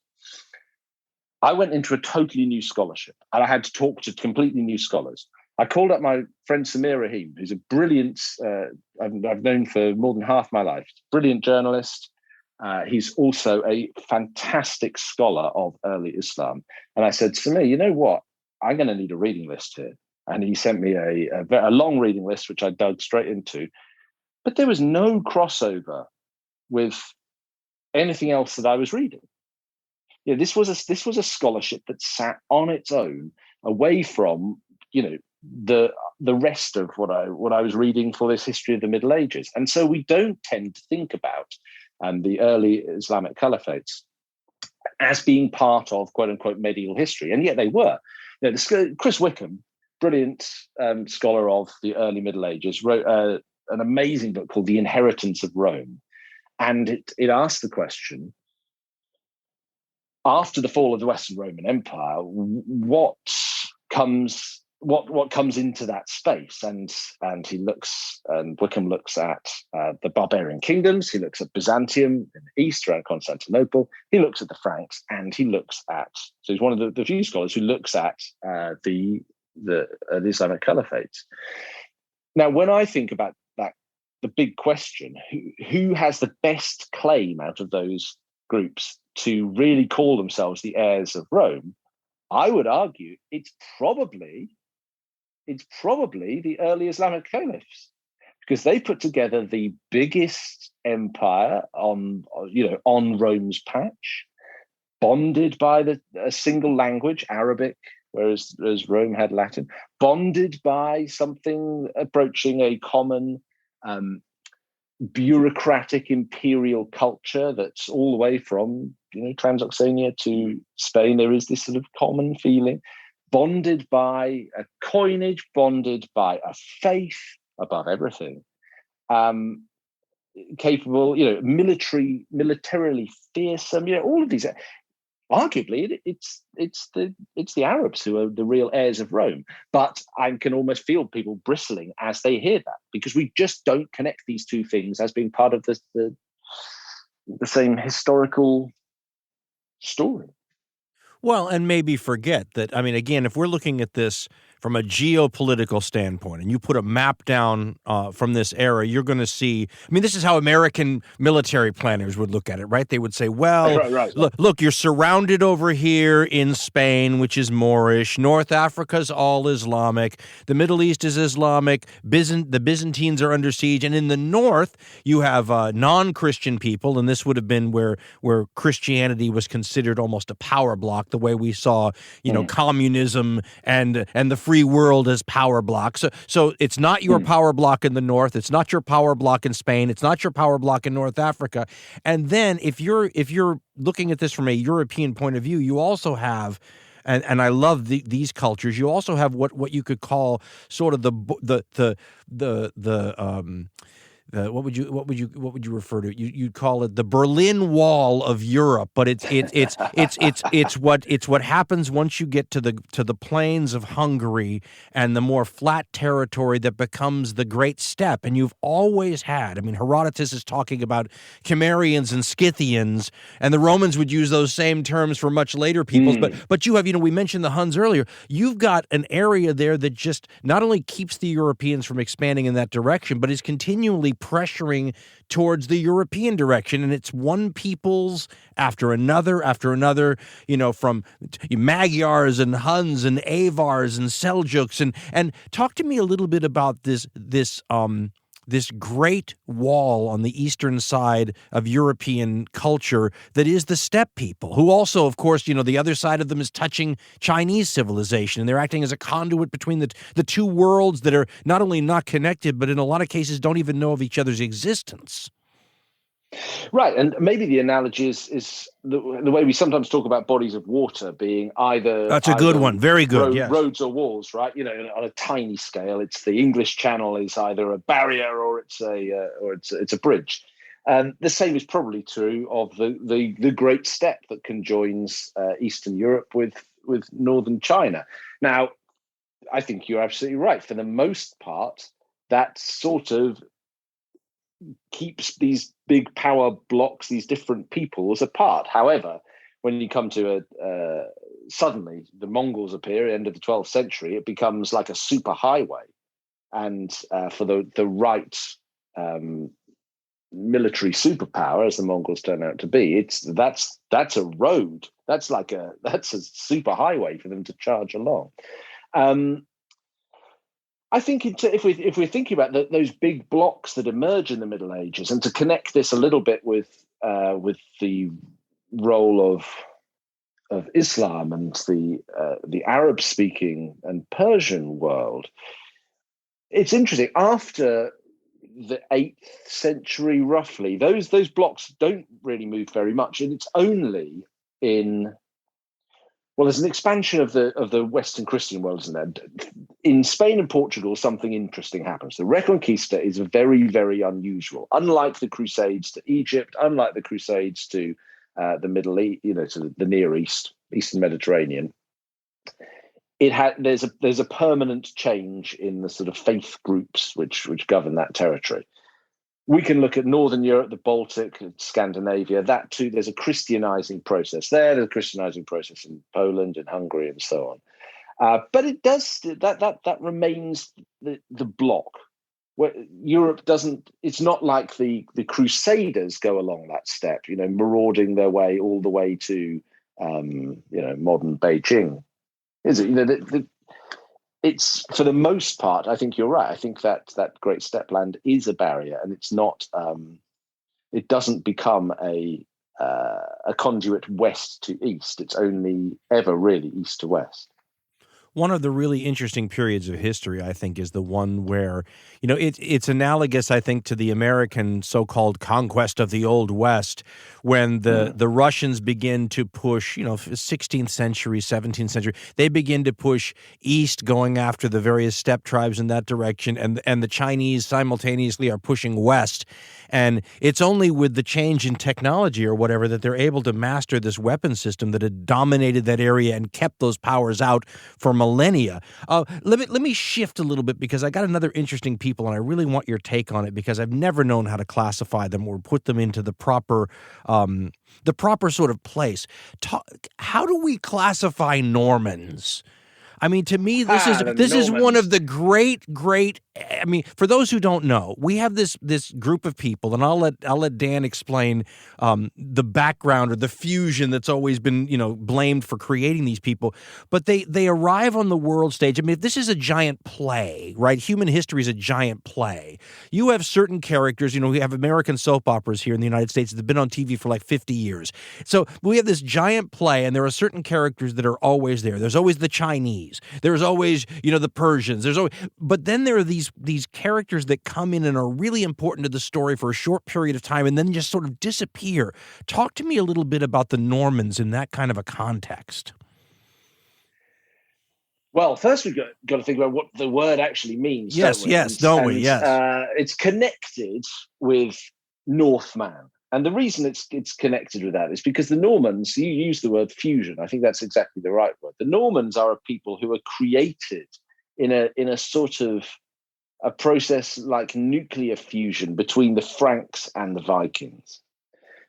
I went into a totally new scholarship, and I had to talk to completely new scholars. I called up my friend Samir Rahim, who's a brilliant, I've known for more than half my life, brilliant journalist. He's also a fantastic scholar of early Islam. And I said, Samir, you know what? I'm going to need a reading list here. And he sent me a long reading list, which I dug straight into. But there was no crossover with anything else that I was reading. This was a scholarship that sat on its own, away from the rest of what I was reading for this history of the Middle Ages. And so we don't tend to think about the early Islamic caliphates as being part of quote unquote medieval history, and yet they were. Chris Wickham, brilliant scholar of the early Middle Ages, wrote an amazing book called The Inheritance of Rome, and it asked the question: after the fall of the Western Roman Empire, what comes into that space? And Wickham looks at the barbarian kingdoms. He looks at Byzantium in the east around Constantinople. He looks at the Franks, and he looks at. So he's one of the few scholars who looks at the Islamic caliphates. Now, when I think about that, the big question: who has the best claim out of those groups to really call themselves the heirs of Rome? I would argue it's probably the early Islamic caliphs, because they put together the biggest empire on Rome's patch, bonded by a single language, Arabic, whereas Rome had Latin, bonded by something approaching a common bureaucratic imperial culture that's all the way from Transoxania to Spain. There is this sort of common feeling, bonded by a coinage, bonded by a faith above everything, capable, militarily fearsome. All of these. Arguably, it's the Arabs who are the real heirs of Rome. But I can almost feel people bristling as they hear that, because we just don't connect these two things as being part of the same historical story. Well, and maybe forget that, I mean, again, if we're looking at this from a geopolitical standpoint, and you put a map down from this era, you're going to see, I mean, this is how American military planners would look at it, right? They would say, well, right. Look, you're surrounded over here in Spain, which is Moorish. North Africa's all Islamic. The Middle East is Islamic. The Byzantines are under siege. And in the north, you have non-Christian people, and this would have been where Christianity was considered almost a power block, the way we saw, communism and the free world as power blocks. So it's not your power block in the north. It's not your power block in Spain. It's not your power block in North Africa. And then if you're looking at this from a European point of view, you also have, and I love these cultures, you also have what you could call sort of what would you refer to? You'd call it the Berlin Wall of Europe, but it's what happens once you get to the plains of Hungary and the more flat territory that becomes the Great Steppe. And you've always had, I mean, Herodotus is talking about Cimmerians and Scythians, and the Romans would use those same terms for much later peoples. But you have, we mentioned the Huns earlier. You've got an area there that just not only keeps the Europeans from expanding in that direction, but is continually pressuring towards the European direction. And it's one peoples after another, from Magyars and Huns and Avars and Seljuks. And talk to me a little bit about this great wall on the eastern side of European culture that is the steppe people, who also, of course, the other side of them is touching Chinese civilization, and they're acting as a conduit between the two worlds that are not only not connected, but in a lot of cases don't even know of each other's existence. Right, and maybe the analogy is the way we sometimes talk about bodies of water being either... That's a good one, very good, yes. Roads or walls, right? On a tiny scale, it's the English Channel is either a barrier or it's a bridge. The same is probably true of the Great Steppe that conjoins Eastern Europe with northern China. Now, I think you're absolutely right. For the most part, that sort of keeps these big power blocks, these different peoples apart. However, when you come to suddenly the Mongols appear at the end of the 12th century, it becomes like a super highway. And for the right military superpower, as the Mongols turn out to be, that's a road. That's a super highway for them to charge along. I think if we're thinking about those big blocks that emerge in the Middle Ages, and to connect this a little bit with the role of Islam and the Arab-speaking and Persian world, it's interesting. After the 8th century, roughly, those blocks don't really move very much, and it's only there's an expansion of the Western Christian world, isn't there? In Spain and Portugal, something interesting happens. The Reconquista is very, very unusual. Unlike the Crusades to Egypt, unlike the Crusades to the Middle East, to the Near East, Eastern Mediterranean, there's a permanent change in the sort of faith groups which govern that territory. We can look at Northern Europe, the Baltic, Scandinavia. That too, there's a Christianizing process there. There's a Christianizing process in Poland and Hungary and so on. But it does that remains the block. Where Europe doesn't. It's not like the Crusaders go along that step, marauding their way all the way to modern Beijing. Is it? It's, for the most part, I think you're right. I think that Great Steppe Land is a barrier, and it's not. It doesn't become a conduit west to east. It's only ever really east to west. One of the really interesting periods of history, I think, is the one where, it's analogous, I think, to the American so-called conquest of the Old West, when the Russians begin to push, 16th century, 17th century, they begin to push east, going after the various steppe tribes in that direction, and the Chinese simultaneously are pushing west. And it's only with the change in technology or whatever that they're able to master this weapon system that had dominated that area and kept those powers out for millennia. Let me shift a little bit, because I got another interesting people, and I really want your take on it, because I've never known how to classify them or put them into the proper sort of place. How do we classify Normans? I mean, to me, this is one of the great. I mean, for those who don't know, we have this group of people, and I'll let Dan explain the background or the fusion that's always been blamed for creating these people. But they arrive on the world stage. I mean, if this is a giant play, right? Human history is a giant play. You have certain characters. We have American soap operas here in the United States that have been on TV for like 50 years. So we have this giant play, and there are certain characters that are always there. There's always the Chinese. There's always, the Persians. But then there are these characters that come in and are really important to the story for a short period of time and then just sort of disappear. Talk to me a little bit about the Normans in that kind of a context. Well, first we've got to think about what the word actually means. Yes, don't we? Yes. It's connected with Northman. And the reason it's connected with that is because the Normans, you use the word fusion. I think that's exactly the right word. The Normans are a people who are created in a sort of a process like nuclear fusion between the Franks and the Vikings.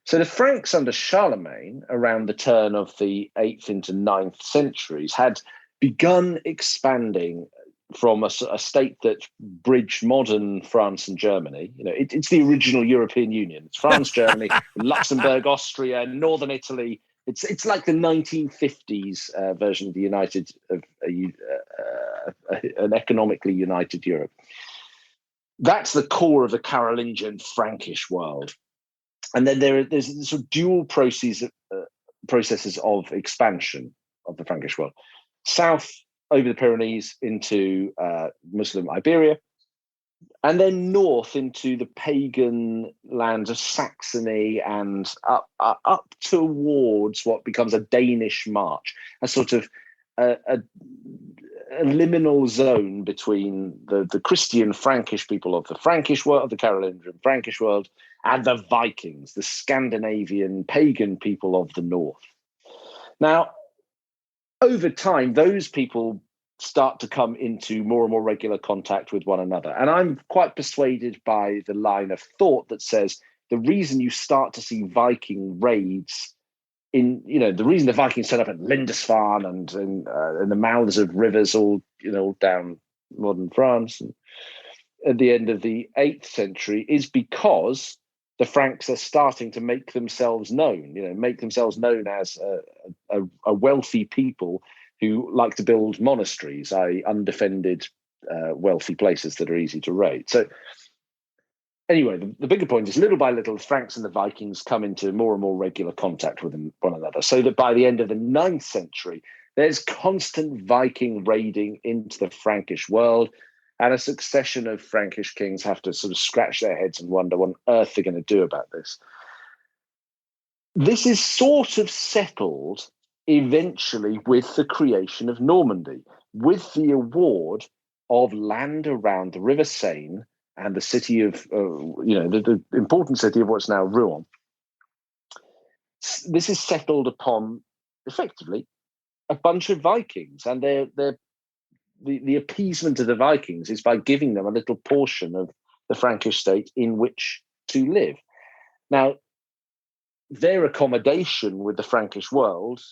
So the Franks under Charlemagne, around the turn of the 8th into 9th centuries, had begun expanding from a state that bridged modern France and Germany. It's the original European Union. It's France, Germany, Luxembourg, Austria, Northern Italy. It's like the 1950s version of an economically united Europe. That's the core of the Carolingian Frankish world. And then there's sort of dual processes of expansion of the Frankish world. South over the Pyrenees into Muslim Iberia, and then north into the pagan lands of Saxony and up towards what becomes a Danish march, a sort of a liminal zone between the Christian Frankish people of the Frankish world, of the Carolingian Frankish world, and the Vikings, the Scandinavian pagan people of the north. Now, over time, those people start to come into more and more regular contact with one another. And I'm quite persuaded by the line of thought that says the reason you start to see Viking raids the reason the Vikings set up at Lindisfarne and in the mouths of rivers all down modern France and at the end of the 8th century is because the Franks are starting to make themselves known, as a wealthy people who like to build monasteries, i.e. undefended, wealthy places that are easy to raid. So anyway, the bigger point is little by little, the Franks and the Vikings come into more and more regular contact with one another, so that by the end of the 9th century, there's constant Viking raiding into the Frankish world, and a succession of Frankish kings have to sort of scratch their heads and wonder what on earth they're going to do about this. This is sort of settled eventually with the creation of Normandy, with the award of land around the River Seine and the city of, the important city of what's now Rouen. This is settled upon, effectively, a bunch of Vikings, and the appeasement of the Vikings is by giving them a little portion of the Frankish state in which to live. Now, their accommodation with the Frankish world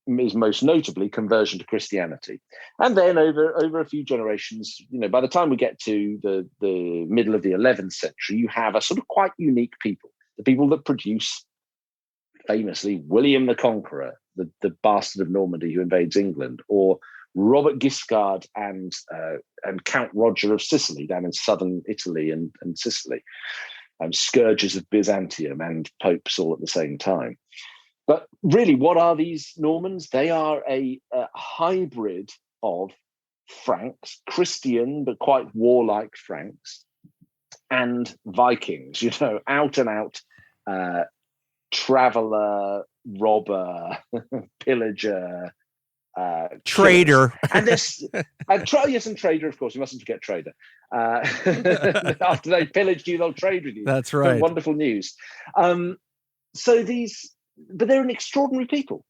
is most notably conversion to Christianity. And then over a few generations, by the time we get to the middle of the 11th century, you have a sort of quite unique people, the people that produce, famously, William the Conqueror, the bastard of Normandy who invades England, or Robert Guiscard and Count Roger of Sicily down in southern Italy and Sicily, scourges of Byzantium and popes all at the same time. But really, what are these Normans? They are a hybrid of Franks, Christian but quite warlike Franks, and Vikings, out and out traveller, robber, pillager, trader. And this, and trader, of course. You mustn't forget trader. After they pillaged you, they'll trade with you. That's right. Wonderful news. But they're an extraordinary people.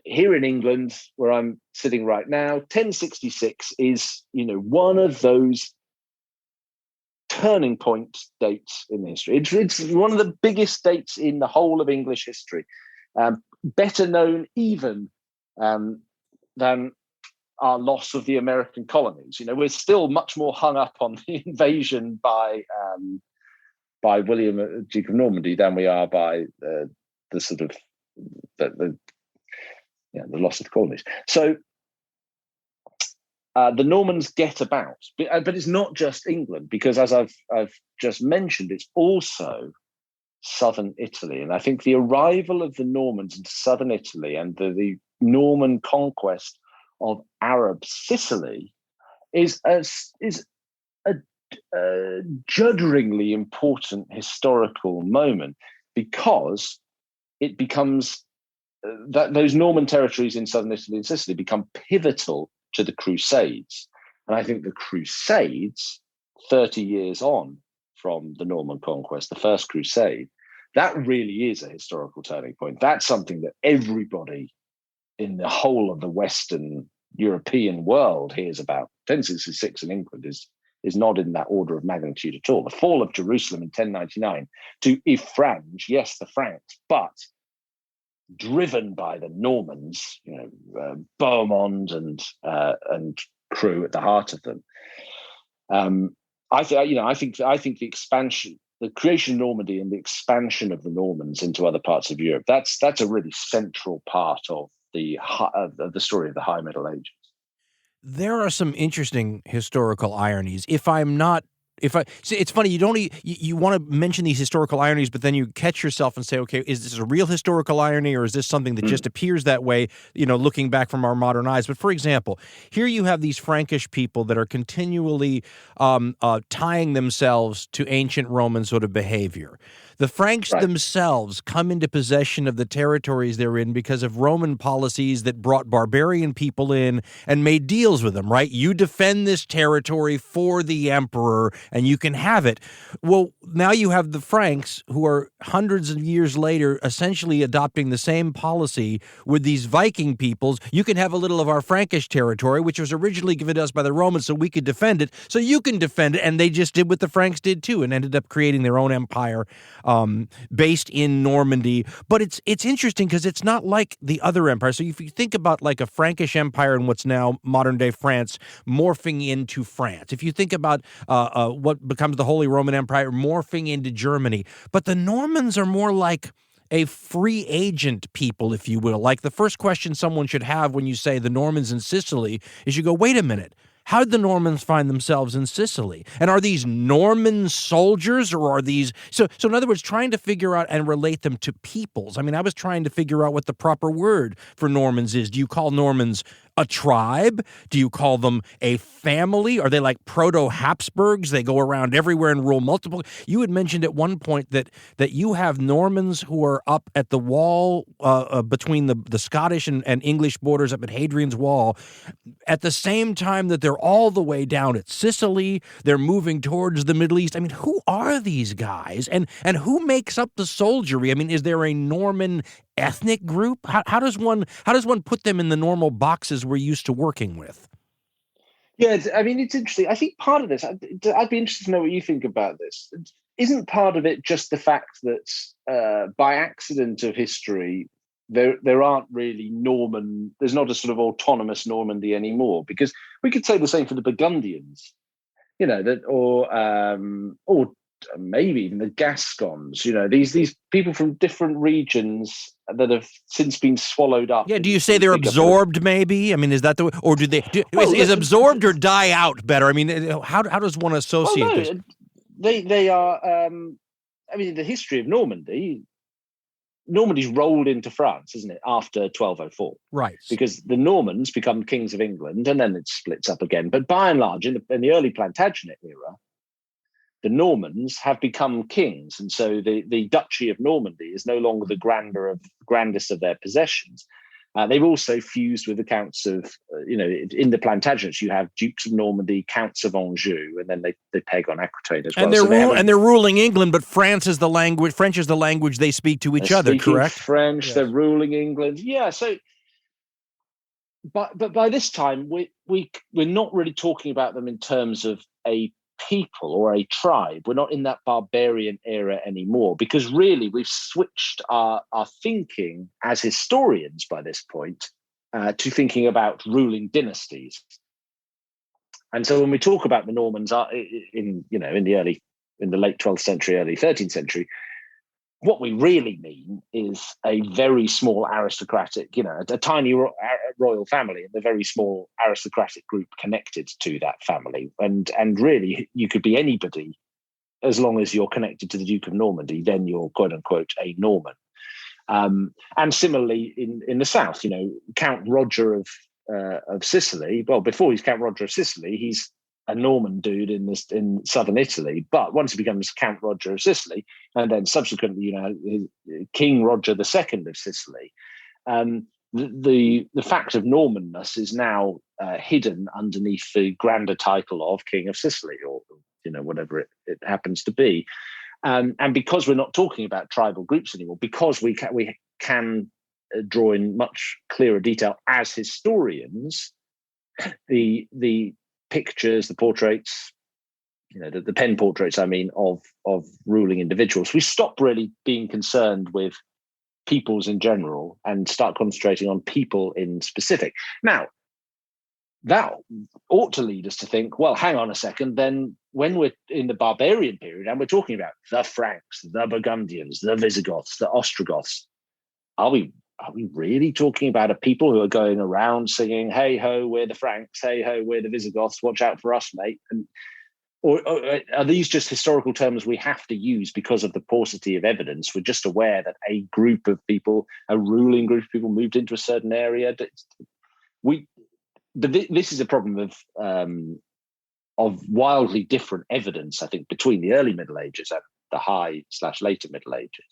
Here in England, where I'm sitting right now, 1066 is, one of those turning point dates in history. It's one of the biggest dates in the whole of English history. Better known even than our loss of the American colonies. We're still much more hung up on the invasion by William, Duke of Normandy, than we are by the sort of the loss of the colonies. So the Normans get about, but it's not just England, because as I've just mentioned, it's also southern Italy. And I think the arrival of the Normans into southern Italy and the Norman conquest of Arab Sicily is a judderingly important historical moment, because it becomes that those Norman territories in southern Italy and Sicily become pivotal to the Crusades. And I think the Crusades, 30 years on from the Norman conquest, the First Crusade, that really is a historical turning point. That's something that everybody in the whole of the Western European world hears about. 1066 in England is not in that order of magnitude at all. The fall of Jerusalem in 1099 to Ifrange, yes, the Franks, but driven by the Normans, Beaumont and crew at the heart of them. I think the expansion, the creation of Normandy and the expansion of the Normans into other parts of Europe, that's a really central part of the story of the High Middle Ages. There are some interesting historical ironies. It's funny, you want to mention these historical ironies, but then you catch yourself and say, okay, is this a real historical irony, or is this something that just appears that way, looking back from our modern eyes? But for example, here you have these Frankish people that are continually tying themselves to ancient Roman sort of behavior. The Franks Right. themselves come into possession of the territories they're in because of Roman policies that brought barbarian people in and made deals with them, right? You defend this territory for the emperor and you can have it. Well, now you have the Franks who are hundreds of years later essentially adopting the same policy with these Viking peoples. You can have a little of our Frankish territory, which was originally given to us by the Romans so we could defend it, so you can defend it. And they just did what the Franks did too and ended up creating their own empire based in Normandy. But it's interesting because it's not like the other empires. So if you think about like a Frankish empire in what's now modern-day France morphing into France, if you think about what becomes the Holy Roman Empire morphing into Germany, but the Normans are more like a free agent people, if you will. Like the first question someone should have when you say the Normans in Sicily is you go, wait a minute. How did the Normans find themselves in Sicily? And are these Norman soldiers or are these... So in other words, trying to figure out and relate them to peoples. I mean, I was trying to figure out what the proper word for Normans is. Do you call Normans a tribe? Do you call them a family? Are they like proto-Habsburgs? They go around everywhere and rule multiple... You had mentioned at one point that you have Normans who are up at the wall between the Scottish and English borders up at Hadrian's Wall at the same time that they're all the way down at Sicily. They're moving towards the Middle East. I mean, who are these guys? And who makes up the soldiery? I mean, is there a Norman ethnic group? How does one put them in the normal boxes we're used to working with? Yeah, I mean, it's interesting. I think part of this, I'd be interested to know what you think about this. Isn't part of it just the fact that by accident of history, there aren't really Norman, there's not a sort of autonomous Normandy anymore? Because we could say the same for the Burgundians, you know, that or maybe even the Gascons, you know, these people from different regions that have since been swallowed up. Yeah, do you say they're absorbed maybe? I mean, is that the or do they is absorbed or die out better? I mean, how does one associate this? They are I mean, the history of Normandy's rolled into France, isn't it, after 1204? Right. Because the Normans become kings of England and then it splits up again. But by and large, in the early Plantagenet era, the Normans have become kings. And so the Duchy of Normandy is no longer the grandest of their possessions. They've also fused with the counts of, in the Plantagenets, you have Dukes of Normandy, Counts of Anjou, and then they peg on Aquitaine as well. And they're ruling England, but French is the language they speak to each other, correct? French, yes. They're ruling England. Yeah, so... But by this time, we're not really talking about them in terms of a people or a tribe. We're not in that barbarian era anymore, because really we've switched our thinking as historians by this point to thinking about ruling dynasties. And so when we talk about the Normans in the late 12th century, early 13th century, what we really mean is a very small aristocratic, a tiny royal family and a very small aristocratic group connected to that family. And really, you could be anybody as long as you're connected to the Duke of Normandy, then you're quote unquote a Norman. And similarly in the south, Count Roger of Sicily. Well, before he's Count Roger of Sicily, he's a Norman dude in southern Italy, but once he becomes Count Roger of Sicily, and then subsequently, King Roger II of Sicily, the fact of Normanness is now hidden underneath the grander title of King of Sicily, or whatever it happens to be, and because we're not talking about tribal groups anymore, because we can draw in much clearer detail as historians, the pictures, the portraits, the pen portraits, I mean, of ruling individuals. We stop really being concerned with peoples in general and start concentrating on people in specific. Now, that ought to lead us to think, well, hang on a second, then when we're in the barbarian period and we're talking about the Franks, the Burgundians, the Visigoths, the Ostrogoths, are we really talking about a people who are going around singing, hey ho, we're the Franks, hey ho, we're the Visigoths, watch out for us, mate? Or are these just historical terms we have to use because of the paucity of evidence? We're just aware that a group of people, a ruling group of people, moved into a certain area. This is a problem of wildly different evidence, I think, between the early Middle Ages the high/later Middle Ages.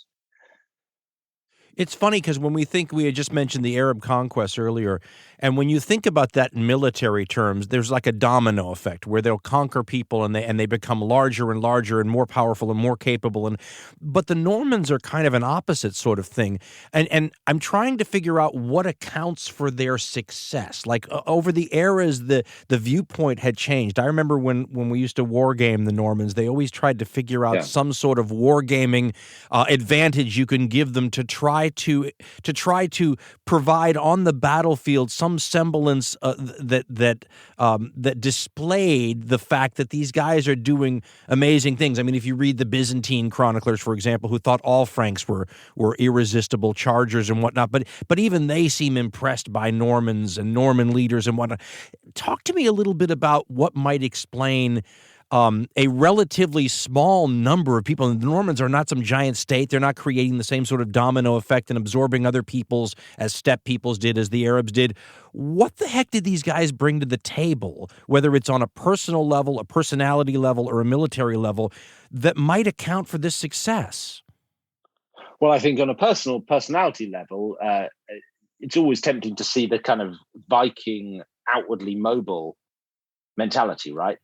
It's funny because when we had just mentioned the Arab conquest earlier, and when you think about that in military terms, there's like a domino effect where they'll conquer people and they become larger and larger and more powerful and more capable. But the Normans are kind of an opposite sort of thing. And I'm trying to figure out what accounts for their success. Like over the eras, the viewpoint had changed. I remember when we used to war game the Normans, they always tried to figure out some sort of wargaming advantage you can give them to try to provide on the battlefield some semblance that displayed the fact that these guys are doing amazing things. I mean, if you read the Byzantine chroniclers, for example, who thought all Franks were irresistible chargers and whatnot, but even they seem impressed by Normans and Norman leaders and whatnot. Talk to me a little bit about what might explain a relatively small number of people. And the Normans are not some giant state. They're not creating the same sort of domino effect and absorbing other peoples as steppe peoples did, as the Arabs did. What the heck did these guys bring to the table, whether it's on a personal level, a personality level, or a military level, that might account for this success? Well, I think on a personality level, it's always tempting to see the kind of Viking outwardly mobile mentality, right?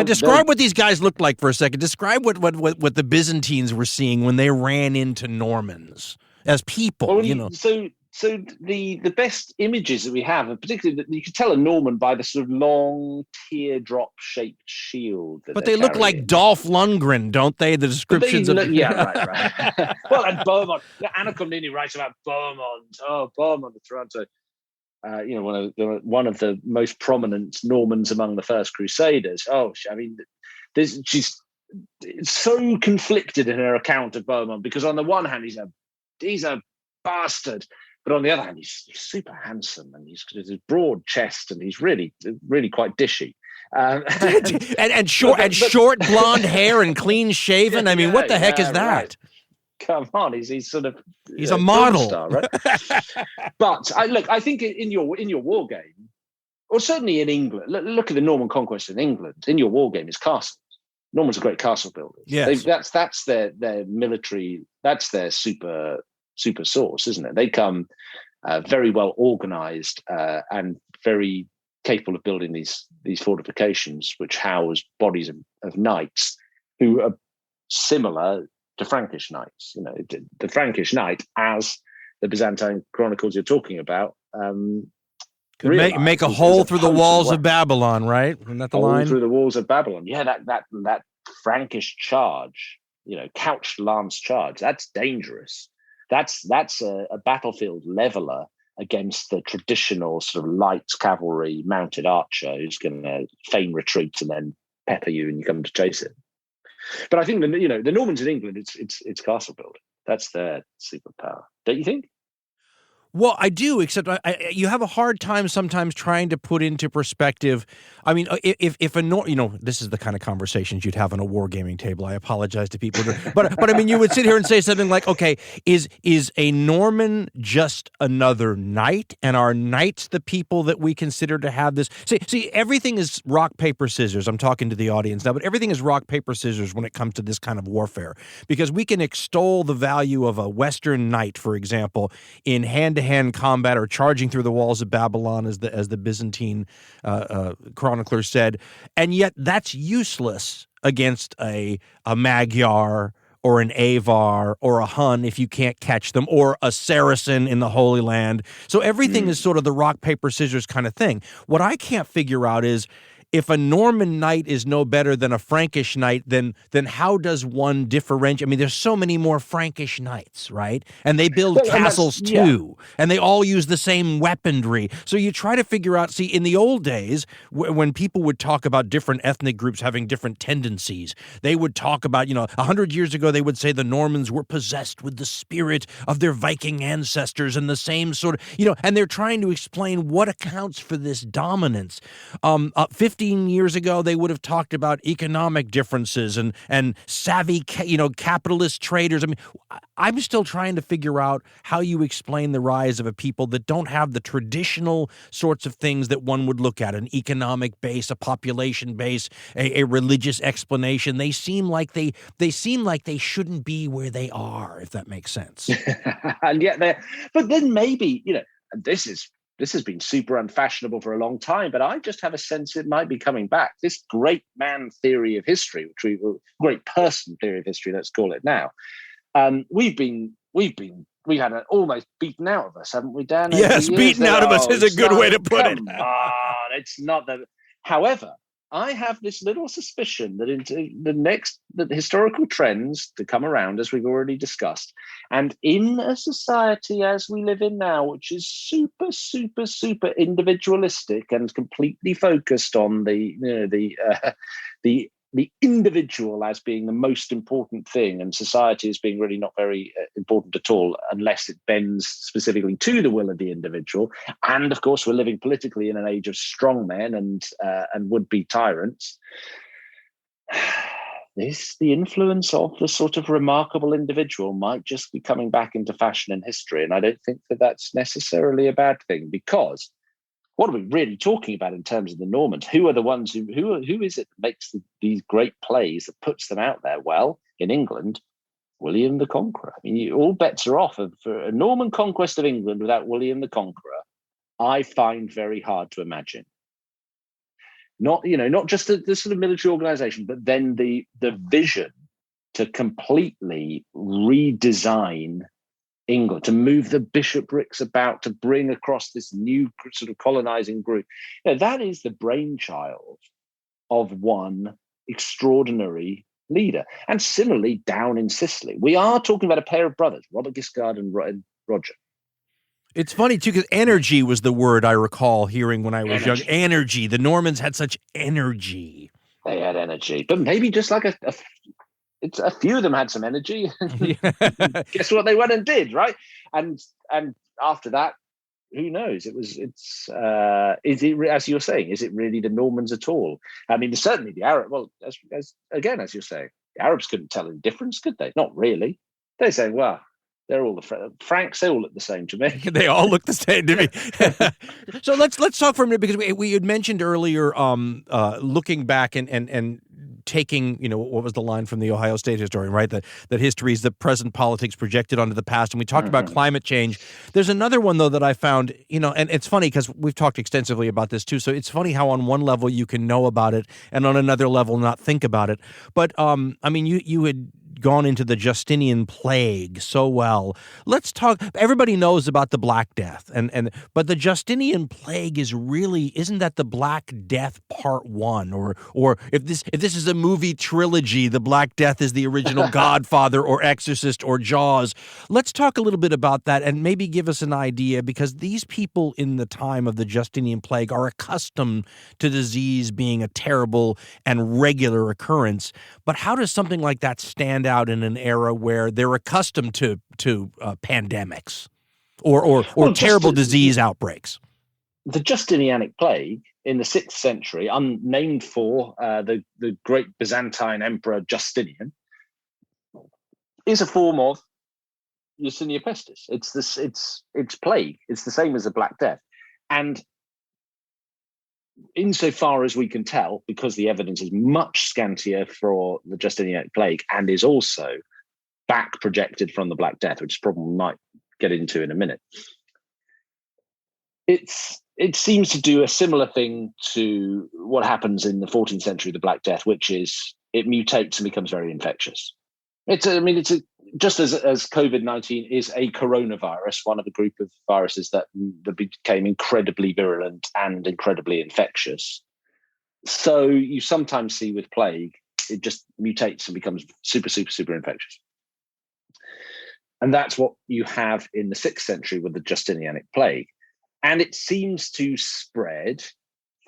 Describe what these guys looked like for a second. Describe what the Byzantines were seeing when they ran into Normans as people. Well, so the best images that we have, particularly you can tell a Norman by the sort of long teardrop shaped shield. But they look like Dolph Lundgren, don't they? The descriptions of right. Well, and Beaumont. Anna Komnene writes about Beaumont. Oh, Beaumont of Toronto. One of the most prominent Normans among the first Crusaders. Oh, I mean, she's so conflicted in her account of Beaumont, because on the one hand he's a bastard, but on the other hand he's super handsome and he's got his broad chest and he's really quite dishy. And short blonde hair and clean shaven. I mean, what the heck is that? Right. Come on, he's sort of a model, star, right? But I think in your war game, or certainly in England, look at the Norman conquest in England. In your war game is castles. Normans are great castle builders. Yes. That's their military. That's their super source, isn't it? They come very well organized and very capable of building these fortifications, which house bodies of knights who are similar to Frankish knights. The Frankish knight, as the Byzantine chronicles you're talking about, make a hole through the walls of Babylon, right? Isn't that the line? Through the walls of Babylon. Yeah, that Frankish charge, couched lance charge. That's dangerous. That's a battlefield leveler against the traditional sort of light cavalry mounted archer who's going to feign retreat and then pepper you and you come to chase it. But I think the Normans in England, it's castle building. That's their superpower, don't you think? Well, I do, except you have a hard time sometimes trying to put into perspective. I mean, if this is the kind of conversations you'd have on a wargaming table. I apologize to people, but I mean, you would sit here and say something like, "Okay, is a Norman just another knight, and are knights the people that we consider to have this?" See, everything is rock paper scissors. I'm talking to the audience now, but everything is rock paper scissors when it comes to this kind of warfare, because we can extol the value of a Western knight, for example, in hand-to-hand combat or charging through the walls of Babylon, as the Byzantine chronicler said, and yet that's useless against a Magyar or an Avar or a Hun if you can't catch them, or a Saracen in the Holy Land. So everything is sort of the rock, paper, scissors kind of thing. What I can't figure out is, if a Norman knight is no better than a Frankish knight, then how does one differentiate? I mean, there's so many more Frankish knights, right? And they build castles too, and they all use the same weaponry. So you try to figure out, see, in the old days, when people would talk about different ethnic groups having different tendencies, they would talk about, 100 years ago, they would say the Normans were possessed with the spirit of their Viking ancestors and the same sort of, and they're trying to explain what accounts for this dominance. 15 years ago, they would have talked about economic differences and savvy, capitalist traders. I mean, I'm still trying to figure out how you explain the rise of a people that don't have the traditional sorts of things that one would look at: an economic base, a population base, a religious explanation. They seem like they shouldn't be where they are, if that makes sense. And yet but then maybe, this has been super unfashionable for a long time, but I just have a sense it might be coming back. This great man theory of history, great person theory of history, let's call it now. We've had it almost beaten out of us, haven't we, Dan? Yes, beaten out of us is a good way to put it. Come on, it's not that. However, I have this little suspicion that into the historical trends to come around, as we've already discussed, and in a society as we live in now, which is super, super, super individualistic and completely focused on the individual as being the most important thing, and society as being really not very important at all unless it bends specifically to the will of the individual. And of course, we're living politically in an age of strong men and would-be tyrants. The influence of the sort of remarkable individual might just be coming back into fashion in history, and I don't think that that's necessarily a bad thing, because what are we really talking about in terms of the Normans? Who are the ones who is it that makes these great plays, that puts them out there? Well, in England, William the Conqueror. I mean, all bets are off. For a Norman conquest of England without William the Conqueror, I find very hard to imagine. Not just the sort of military organization, but then the vision to completely redesign England, to move the bishoprics about, to bring across this new sort of colonizing group. That is the brainchild of one extraordinary leader. And similarly, down in Sicily, we are talking about a pair of brothers, Robert Guiscard and Roger. It's funny, too, because energy was the word I recall hearing when I was young. Energy. The Normans had such energy. They had energy, but maybe just like a few of them had some energy. Guess what they went and did, right? And after that, who knows? Is it, as you're saying, is it really the Normans at all? I mean, certainly the Arab. Well, as you're saying, the Arabs couldn't tell the difference, could they? Not really. They're saying, well, they're all the Franks. They all look the same to me. They all look the same to me. So let's talk for a minute, because we had mentioned earlier, looking back and taking, what was the line from the Ohio State historian, right? That history is the present politics projected onto the past. And we talked about climate change. There's another one, though, that I found, and it's funny because we've talked extensively about this, too. So it's funny how on one level you can know about it and on another level not think about it. But, I mean, you had gone into the Justinian plague so well. Let's talk. Everybody knows about the Black Death, but the Justinian plague isn't that the Black Death Part 1, or if this is a movie trilogy, the Black Death is the original Godfather or Exorcist or Jaws. Let's talk a little bit about that and maybe give us an idea, because these people in the time of the Justinian plague are accustomed to disease being a terrible and regular occurrence. But how does something like that stand out in an era where they're accustomed to pandemics or terrible disease outbreaks? The Justinianic plague in the 6th century, named for the great Byzantine Emperor Justinian, is a form of Yersinia pestis. It's plague. It's the same as the Black Death, and insofar as we can tell, because the evidence is much scantier for the Justinianic plague and is also back projected from the Black Death, which is a problem we might get into in a minute. It seems to do a similar thing to what happens in the 14th century, the Black Death, which is it mutates and becomes very infectious. Just as COVID-19 is a coronavirus, one of a group of viruses that became incredibly virulent and incredibly infectious. So you sometimes see with plague, it just mutates and becomes super, super, super infectious. And that's what you have in the 6th century with the Justinianic plague. And it seems to spread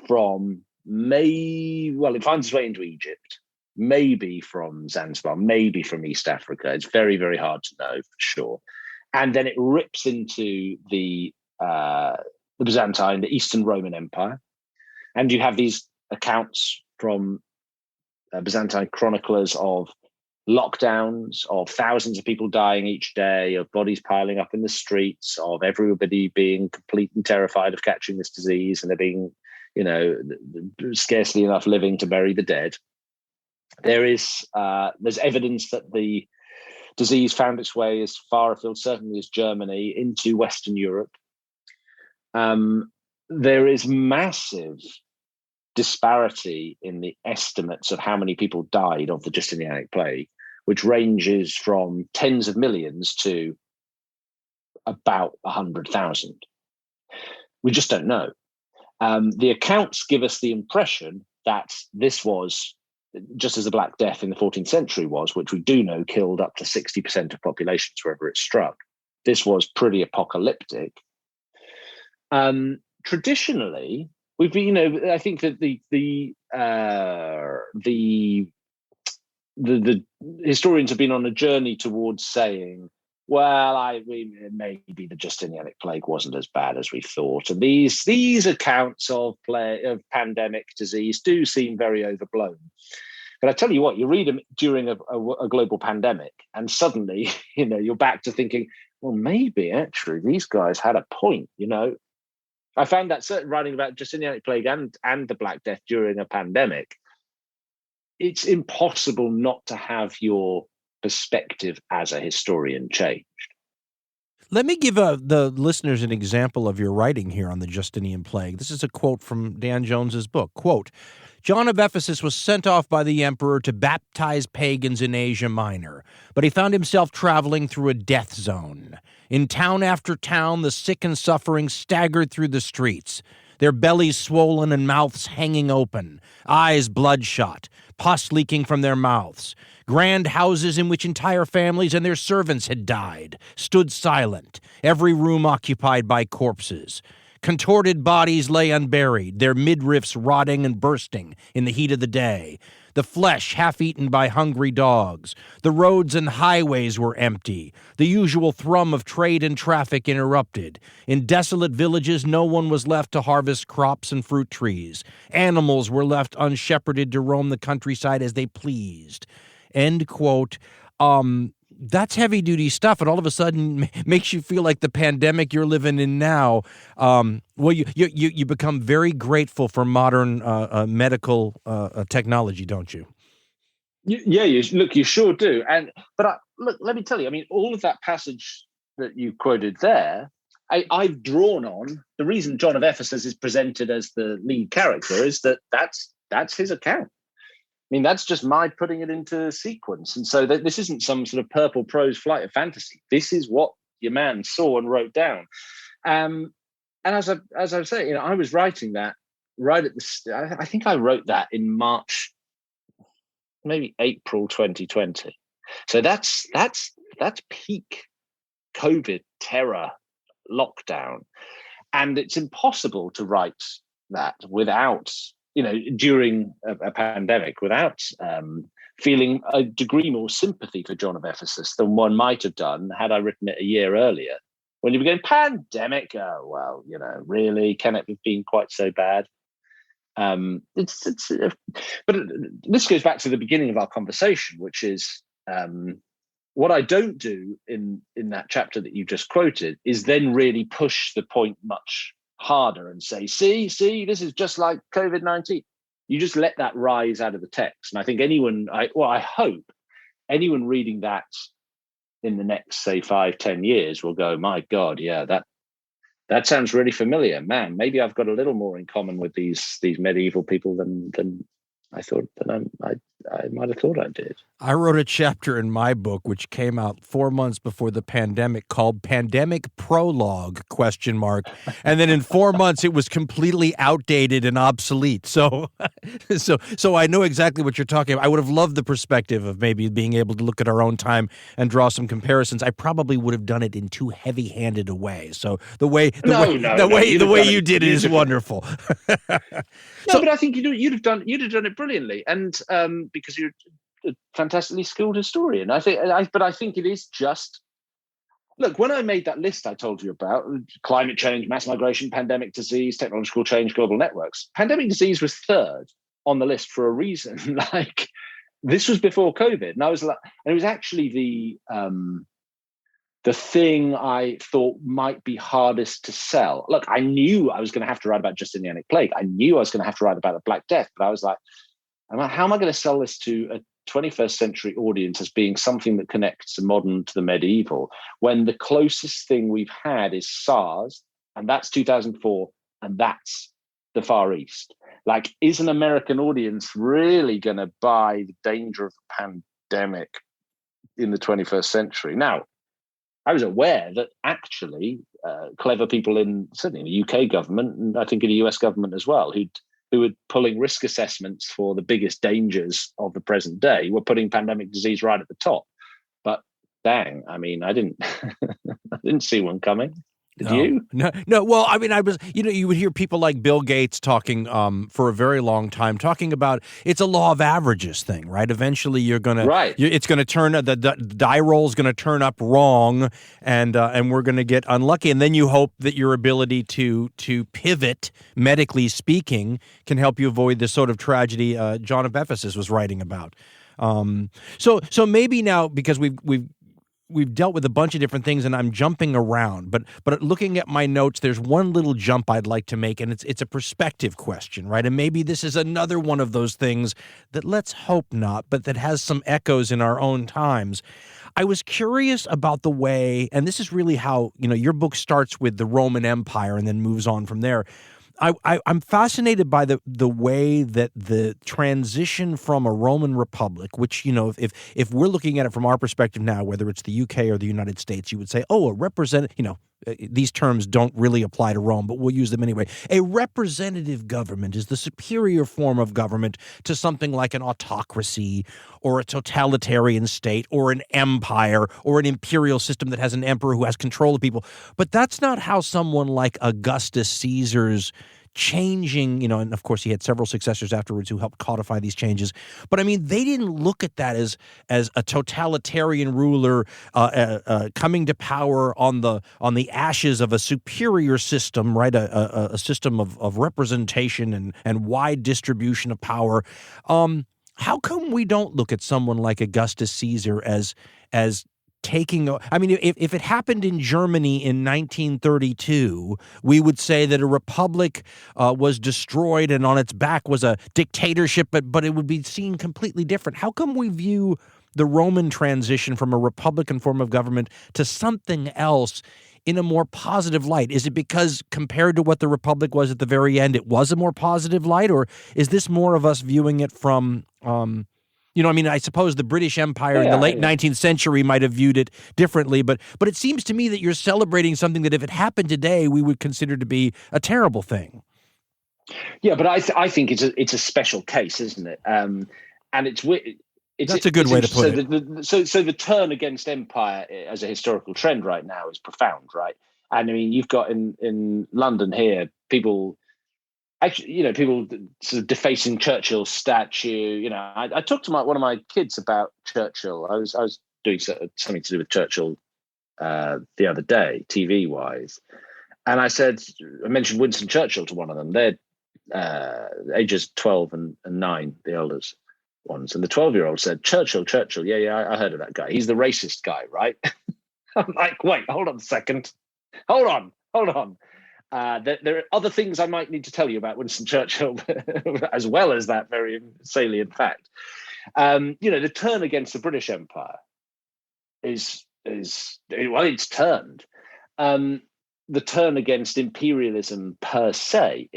from it finds its way into Egypt, maybe from Zanzibar, maybe from East Africa. It's very, very hard to know for sure. And then it rips into the Byzantine, the Eastern Roman Empire. And you have these accounts from Byzantine chroniclers of lockdowns, of thousands of people dying each day, of bodies piling up in the streets, of everybody being complete and terrified of catching this disease, and there being, scarcely enough living to bury the dead. There's evidence that the disease found its way as far afield, certainly as Germany, into Western Europe. There is massive disparity in the estimates of how many people died of the Justinianic plague, which ranges from tens of millions to about 100,000. We just don't know. The accounts give us the impression that this was, just as the Black Death in the 14th century was, which we do know killed up to 60% of populations wherever it struck. This was pretty apocalyptic. Traditionally, I think that the historians have been on a journey towards saying, well, maybe the Justinianic plague wasn't as bad as we thought, and these accounts of pandemic disease do seem very overblown. But I tell you what, you read them during a global pandemic, and suddenly, you're back to thinking, well, maybe actually these guys had a point. I found that certain writing about Justinianic plague and the Black Death during a pandemic, it's impossible not to have your perspective as a historian changed. Let me give the listeners an example of your writing here on the Justinian plague. This is a quote from Dan Jones's book. Quote, John of Ephesus was sent off by the emperor to baptize pagans in Asia Minor, but he found himself traveling through a death zone. In town after town, the sick and suffering staggered through the streets, their bellies swollen and mouths hanging open, eyes bloodshot, pus leaking from their mouths. Grand houses in which entire families and their servants had died stood silent, every room occupied by corpses. Contorted bodies lay unburied, their midriffs rotting and bursting in the heat of the day. The flesh half-eaten by hungry dogs. The roads and highways were empty. The usual thrum of trade and traffic interrupted. In desolate villages, no one was left to harvest crops and fruit trees. Animals were left unshepherded to roam the countryside as they pleased. End quote. That's heavy-duty stuff, and all of a sudden makes you feel like the pandemic you're living in now. You become very grateful for modern medical technology, don't you? Yeah, you sure do. But let me tell you, all of that passage that you quoted there, I've drawn on. The reason John of Ephesus is presented as the lead character is that's his account. That's just my putting it into sequence. And so this isn't some sort of purple prose flight of fantasy. This is what your man saw and wrote down. And as I was saying, I was writing that right at the, I think I wrote that in March, maybe April 2020. So that's peak COVID terror lockdown. And it's impossible to write that without, during a pandemic, without feeling a degree more sympathy for John of Ephesus than one might have done had I written it a year earlier. When you begin pandemic, oh, well, really, can it have been quite so bad? But this goes back to the beginning of our conversation, which is what I don't do in that chapter that you just quoted is then really push the point much harder and say, see, this is just like COVID-19. You just let that rise out of the text. And I think I hope anyone reading that in the next, say, 5-10 years will go, my God, yeah, that sounds really familiar. Man, maybe I've got a little more in common with these medieval people than I thought, than I might have thought I did. I wrote a chapter in my book, which came out 4 months before the pandemic, called Pandemic Prologue, ? And then in 4 months, it was completely outdated and obsolete. So I know exactly what you're talking about. I would have loved the perspective of maybe being able to look at our own time and draw some comparisons. I probably would have done it in too heavy-handed a way. So the way you did it is wonderful. But I think you'd have done it brilliantly, and because you're a fantastically skilled historian. I think it is just, look, when I made that list I told you about, climate change, mass migration, pandemic disease, technological change, global networks, pandemic disease was third. on the list for a reason. Like, this was before COVID, and I was like, and it was actually the thing I thought might be hardest to sell. Look, I knew I was going to have to write about Justinianic Plague. I knew I was going to have to write about the Black Death, but I was like, how am I going to sell this to a 21st century audience as being something that connects the modern to the medieval, when the closest thing we've had is SARS, and that's 2004, and that's the Far East. Like, is an American audience really going to buy the danger of a pandemic in the 21st century? Now, I was aware that actually clever people certainly in the UK government, and I think in the US government as well, who were pulling risk assessments for the biggest dangers of the present day, were putting pandemic disease right at the top. But dang, I mean, I didn't I didn't see one coming. Did you? No. Well, I mean, I was, you would hear people like Bill Gates talking for a very long time, talking about it's a law of averages thing, right? Eventually, it's going to turn, the die roll is going to turn up wrong, and we're going to get unlucky. And then you hope that your ability to pivot, medically speaking, can help you avoid the sort of tragedy John of Ephesus was writing about. So maybe now, because we've dealt with a bunch of different things, and I'm jumping around, but looking at my notes, there's one little jump I'd like to make, and it's a perspective question, right? And maybe this is another one of those things that, let's hope not, but that has some echoes in our own times. I was curious about the way, and this is really how, your book starts with the Roman Empire and then moves on from there. I'm fascinated by the way that the transition from a Roman Republic, which, if we're looking at it from our perspective now, whether it's the UK or the United States, you would say, these terms don't really apply to Rome, but we'll use them anyway. A representative government is the superior form of government to something like an autocracy or a totalitarian state or an empire or an imperial system that has an emperor who has control of people. But that's not how someone like Augustus Caesar's changing, and of course he had several successors afterwards who helped codify these changes. But I mean, they didn't look at that as a totalitarian ruler coming to power on the ashes of a superior system, right? A system of representation and wide distribution of power. How come we don't look at someone like Augustus Caesar as taking, I mean, if it happened in Germany in 1932, we would say that a republic was destroyed and on its back was a dictatorship, but it would be seen completely different. How come we view the Roman transition from a republican form of government to something else in a more positive light? Is it because compared to what the republic was at the very end, it was a more positive light, or is this more of us viewing it from I suppose the British Empire in the late 19th century might have viewed it differently, but it seems to me that you're celebrating something that if it happened today, we would consider to be a terrible thing. Yeah, but I think it's a special case, isn't it? And that's a good way to put it. So the turn against empire as a historical trend right now is profound, right? And I mean, you've got in London here people. Actually, people sort of defacing Churchill's statue. I talked to one of my kids about Churchill. I was doing something to do with Churchill the other day, TV wise, and I mentioned Winston Churchill to one of them. They're ages 12 and 9, the eldest ones, and the 12-year-old said, "Churchill, yeah, I heard of that guy. He's the racist guy, right?" I'm like, wait, hold on a second, hold on. There are other things I might need to tell you about Winston Churchill, as well as that very salient fact. The turn against the British Empire it's turned. The turn against imperialism per se,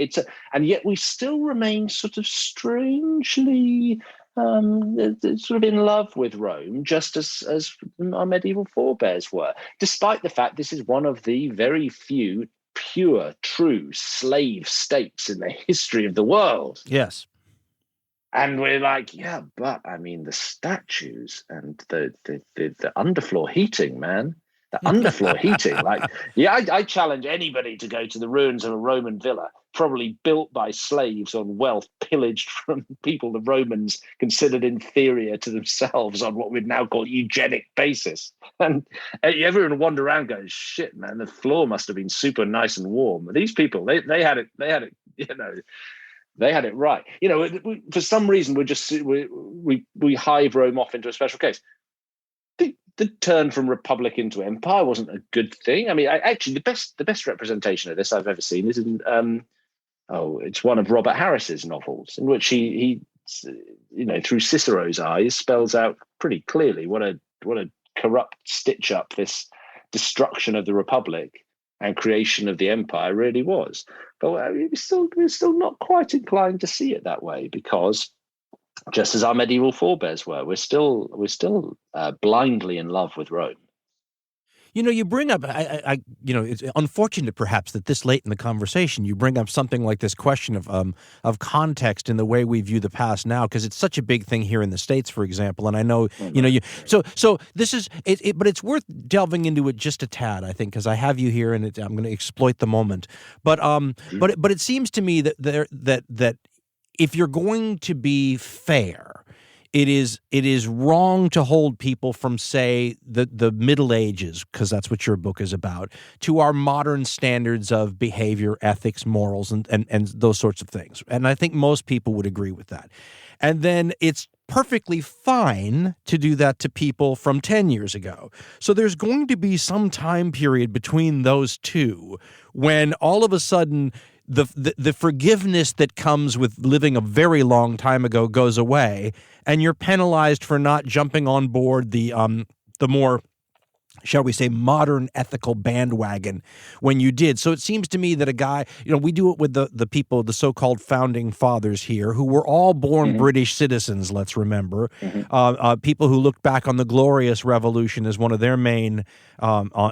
and yet we still remain sort of strangely sort of in love with Rome, just as our medieval forebears were, despite the fact this is one of the very few pure, true slave states in the history of the world. Yes. And we're like, yeah, but I mean, the statues and the underfloor heating, man. The underfloor heating. I challenge anybody to go to the ruins of a Roman villa, probably built by slaves on wealth pillaged from people the Romans considered inferior to themselves on what we'd now call eugenic basis. And everyone wander around going, shit, man, the floor must have been super nice and warm. These people, they had it, They had it right. You know, for some reason, we hive Rome off into a special case. The turn from republic into empire wasn't a good thing. I mean, actually, the best representation of this I've ever seen is in it's one of Robert Harris's novels, in which he through Cicero's eyes, spells out pretty clearly what a corrupt stitch up this destruction of the republic and creation of the empire really was. But we're still not quite inclined to see it that way, because just as our medieval forebears were, we're still blindly in love with Rome. You know, you bring up, it's unfortunate perhaps that this late in the conversation you bring up something like this question of context in the way we view the past now, because it's such a big thing here in the States, for example. And I know, so this is it, but it's worth delving into it just a tad, I think, because I have you here and I'm going to exploit the moment. But it seems to me that if you're going to be fair, it is wrong to hold people from, say, the Middle Ages, because that's what your book is about, to our modern standards of behavior, ethics, morals, and those sorts of things. And I think most people would agree with that. And then it's perfectly fine to do that to people from 10 years ago. So there's going to be some time period between those two when all of a sudden the forgiveness that comes with living a very long time ago goes away, and you're penalized for not jumping on board the more, shall we say, modern ethical bandwagon when you did. So it seems to me that a guy, we do it with the people, the so-called founding fathers here, who were all born British citizens, let's remember, people who looked back on the Glorious Revolution as one of their main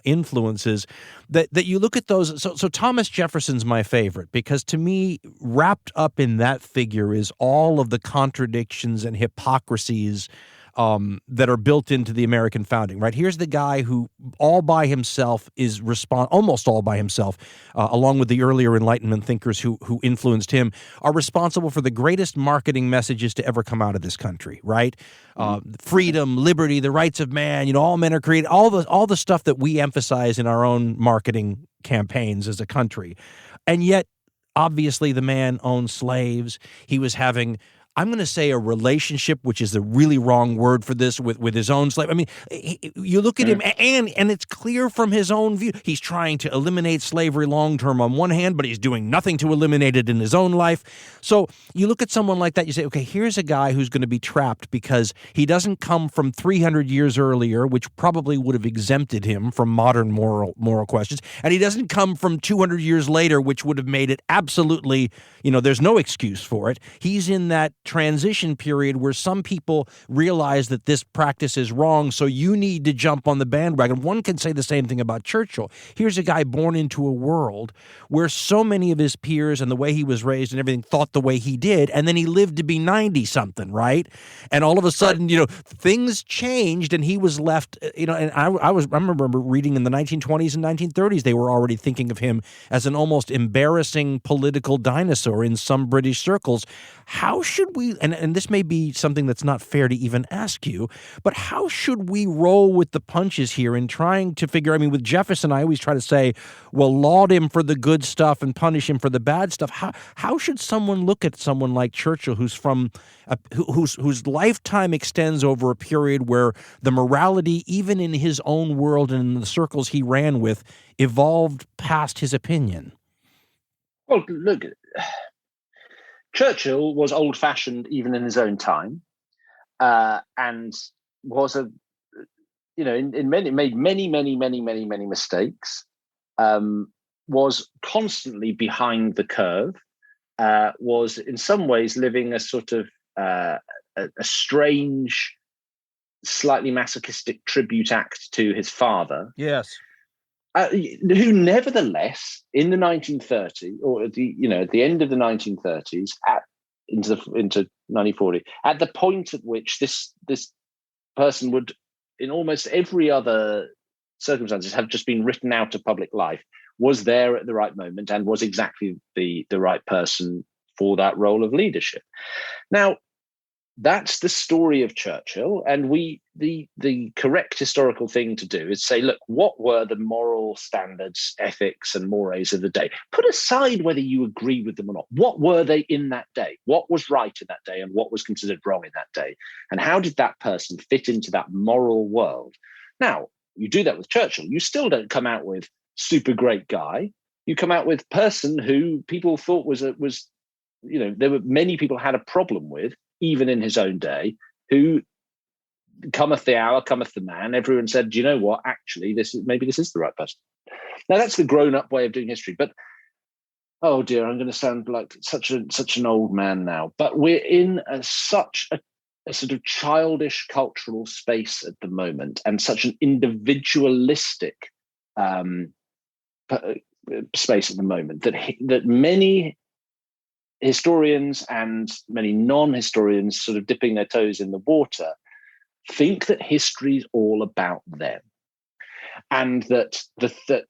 influences, that you look at those. So Thomas Jefferson's my favorite, because to me, wrapped up in that figure is all of the contradictions and hypocrisies that are built into the American founding, right? Here's the guy who all by himself almost all by himself, along with the earlier Enlightenment thinkers who influenced him, are responsible for the greatest marketing messages to ever come out of this country, right? Freedom, liberty, the rights of man, all men are created, all the stuff that we emphasize in our own marketing campaigns as a country. And yet, obviously, the man owned slaves. He was having, I'm going to say, a relationship, which is the really wrong word for this, with his own slave. I mean, you look at him, and it's clear from his own view. He's trying to eliminate slavery long-term on one hand, but he's doing nothing to eliminate it in his own life. So you look at someone like that, you say, okay, here's a guy who's going to be trapped because he doesn't come from 300 years earlier, which probably would have exempted him from modern moral questions, and he doesn't come from 200 years later, which would have made it absolutely, there's no excuse for it. He's in that transition period where some people realize that this practice is wrong, so you need to jump on the bandwagon. One can say the same thing about Churchill. Here's a guy born into a world where so many of his peers and the way he was raised and everything thought the way he did, and then he lived to be 90-something, right? And all of a sudden, things changed, and he was left, and I remember reading in the 1920s and 1930s, they were already thinking of him as an almost embarrassing political dinosaur in some British circles. How should we, and this may be something that's not fair to even ask you, but how should we roll with the punches here in trying to figure, with Jefferson, I always try to say, well, laud him for the good stuff and punish him for the bad stuff. How should someone look at someone like Churchill, whose lifetime extends over a period where the morality, even in his own world and in the circles he ran with, evolved past his opinion? Well, look, Churchill was old-fashioned even in his own time, and was made many mistakes. Was constantly behind the curve. Was in some ways living a sort of a strange, slightly masochistic tribute act to his father. Yes. Who nevertheless, in the 1930s, or at the end of the 1930s, into 1940, at the point at which this person would, in almost every other circumstances, have just been written out of public life, was there at the right moment and was exactly the right person for that role of leadership. Now, that's the story of Churchill. And the correct historical thing to do is say, look, what were the moral standards, ethics, and mores of the day? Put aside whether you agree with them or not. What were they in that day? What was right in that day and what was considered wrong in that day? And how did that person fit into that moral world? Now, you do that with Churchill. You still don't come out with super great guy. You come out with person who people thought was there were many people had a problem with, even in his own day, who cometh the hour, cometh the man. Everyone said, do you know what? Actually, maybe this is the right person. Now, that's the grown-up way of doing history. But, oh dear, I'm going to sound like such an old man now. But we're in such a sort of childish cultural space at the moment, and such an individualistic space at the moment, that many historians and many non-historians sort of dipping their toes in the water think that history is all about them, and that the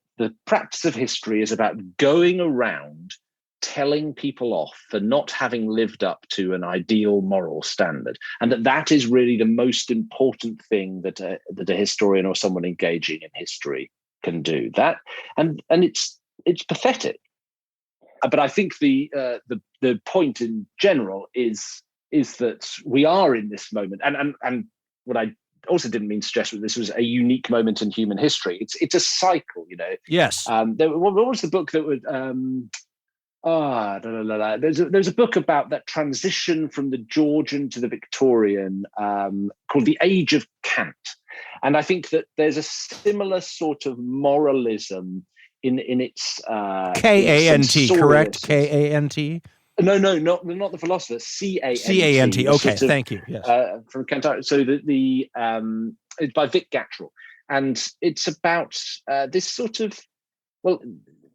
practice of history is about going around telling people off for not having lived up to an ideal moral standard, and that is really the most important thing that a historian or someone engaging in history can do. That and it's pathetic. But I think the point in general is that we are in this moment, and what I also didn't mean to suggest that this was a unique moment in human history. It's a cycle, you know. Yes. What was the book that would? There's a book about that transition from the Georgian to the Victorian called The Age of Kant, and I think that there's a similar sort of moralism in its K-A-N-T, correct? K-A-N-T? No, not the philosopher. C-A-N-T. C-A-N-T. Okay, thank you. Yes. From Kant. So it's by Vic Gattrell, and it's about this sort of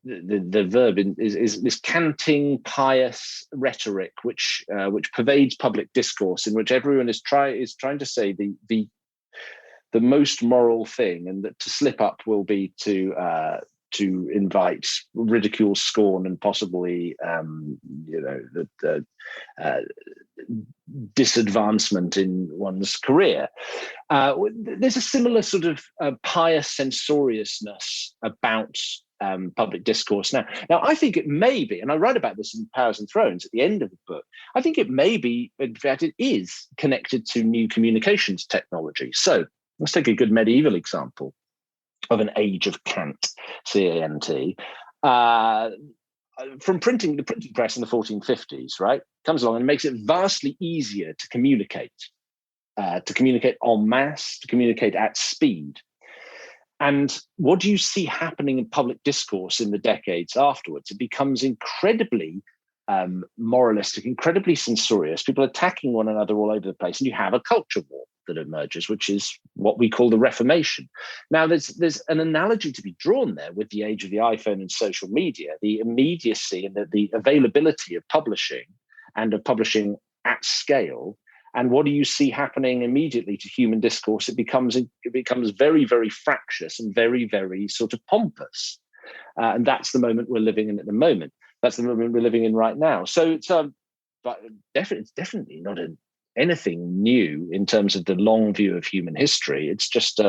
the verb is this canting, pious rhetoric which pervades public discourse, in which everyone is trying to say the most moral thing, and that to slip up will be to invite ridicule, scorn, and possibly disadvancement in one's career. There's a similar sort of pious censoriousness about public discourse now. Now, I think it may be, and I write about this in Powers and Thrones at the end of the book, I think it may be, in fact, it is connected to new communications technology. So let's take a good medieval example of an age of Cant, C-A-N-T, from the printing press in the 1450s, right? Comes along and makes it vastly easier to communicate en masse, to communicate at speed. And what do you see happening in public discourse in the decades afterwards? It becomes incredibly moralistic, incredibly censorious, people attacking one another all over the place, and you have a culture war that emerges, which is what we call the Reformation. Now, there's an analogy to be drawn there with the age of the iPhone and social media, the immediacy and the availability of publishing, and of publishing at scale. And what do you see happening immediately to human discourse? It becomes very, very fractious and very, very sort of pompous. And that's the moment we're living in at the moment. That's the moment we're living in right now. So it's but it's definitely not anything new in terms of the long view of human history. It's just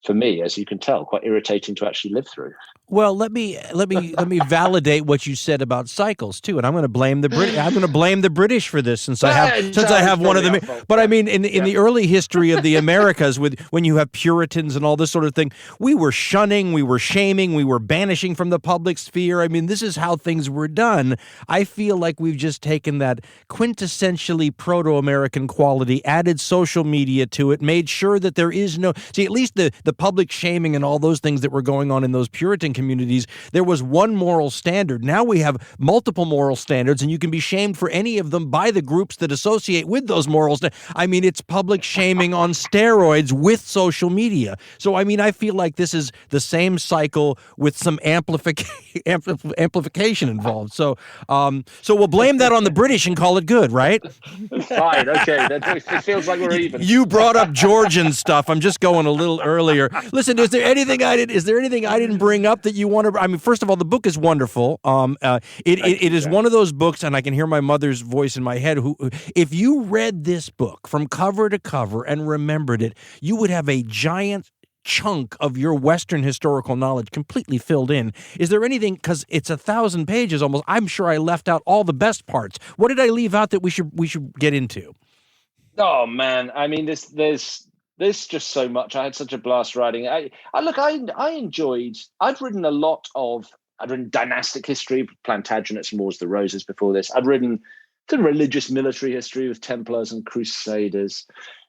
for me, as you can tell, quite irritating to actually live through. Well, let me validate what you said about cycles too, and I'm going to blame the British. I'm going to blame the British for this since I have one of them. But I mean, in the early history of the Americas, when you have Puritans and all this sort of thing, we were shunning, we were shaming, we were banishing from the public sphere. I mean, this is how things were done. I feel like we've just taken that quintessentially proto-American quality, added social media to it, made sure that there is no at least the public shaming and all those things that were going on in those Puritan communities, there was one moral standard. Now we have multiple moral standards, and you can be shamed for any of them by the groups that associate with those moral standards. I mean, it's public shaming on steroids with social media. So, I mean, I feel like this is the same cycle with some amplification involved. So we'll blame that on the British and call it good, right? Fine, okay. It feels like we're even. You brought up Georgian stuff. I'm just going a little earlier here. Listen, is there anything I didn't bring up that you want to? I mean, first of all, the book is wonderful. It is one of those books, and I can hear my mother's voice in my head. Who, if you read this book from cover to cover and remembered it, you would have a giant chunk of your Western historical knowledge completely filled in. Is there anything, because it's 1,000 pages almost, I'm sure I left out all the best parts. What did I leave out that we should get into? Oh man, I mean, there's just so much. I had such a blast writing. I enjoyed. I'd written dynastic history, Plantagenets and Wars of the Roses before this. I'd written the religious military history with Templars and Crusaders.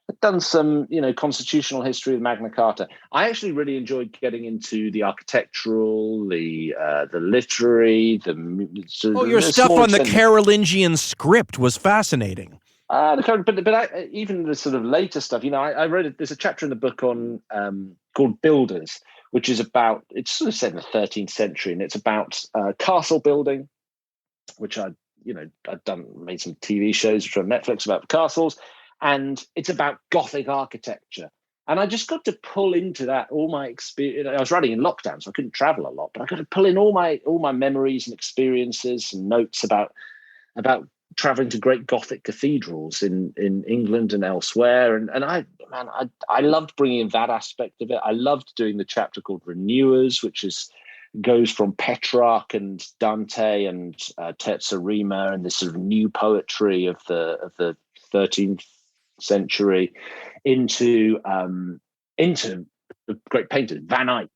I've done some, constitutional history with Magna Carta. I actually really enjoyed getting into the architectural, the literary, your stuff on the Carolingian script was fascinating. But even the sort of later stuff, I read it. There's a chapter in the book on called Builders, which is about, it's sort of set in the 13th century, and it's about castle building, which I'd made some TV shows from Netflix about castles. And it's about Gothic architecture. And I just got to pull into that all my experience. I was writing in lockdown, so I couldn't travel a lot, but I got to pull in all my memories and experiences and notes about traveling to great Gothic cathedrals in England and elsewhere. And I loved bringing in that aspect of it. I loved doing the chapter called Renewers, which goes from Petrarch and Dante and Terzarima and this sort of new poetry of the 13th century into the great painters, Van Eyck,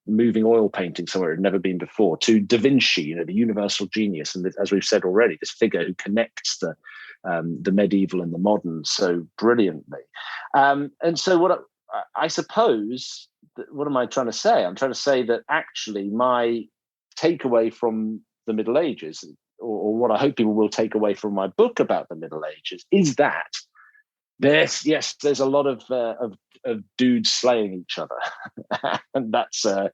moving oil painting somewhere it had never been before, to Da Vinci, the universal genius, and as we've said already, this figure who connects the medieval and the modern so brilliantly. And so what I suppose, what am I trying to say? I'm trying to say that actually my takeaway from the Middle Ages, or what I hope people will take away from my book about the Middle Ages, is that there's a lot of dudes slaying each other, and that's a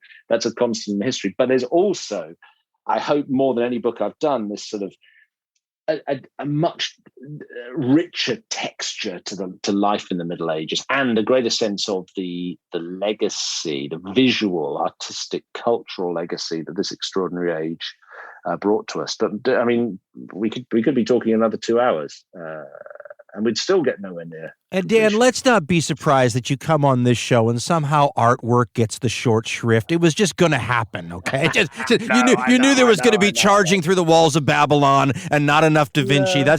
constant in history. But there's also, I hope more than any book I've done, this sort of a much richer texture to life in the Middle Ages, and a greater sense of the legacy, the visual, artistic, cultural legacy that this extraordinary age brought to us. But I mean, we could be talking another 2 hours. And we'd still get nowhere near. And Dan, let's not be surprised that you come on this show and somehow artwork gets the short shrift. It was just going to happen, okay? You knew there was going to be charging through the walls of Babylon and not enough Da Vinci. Yeah.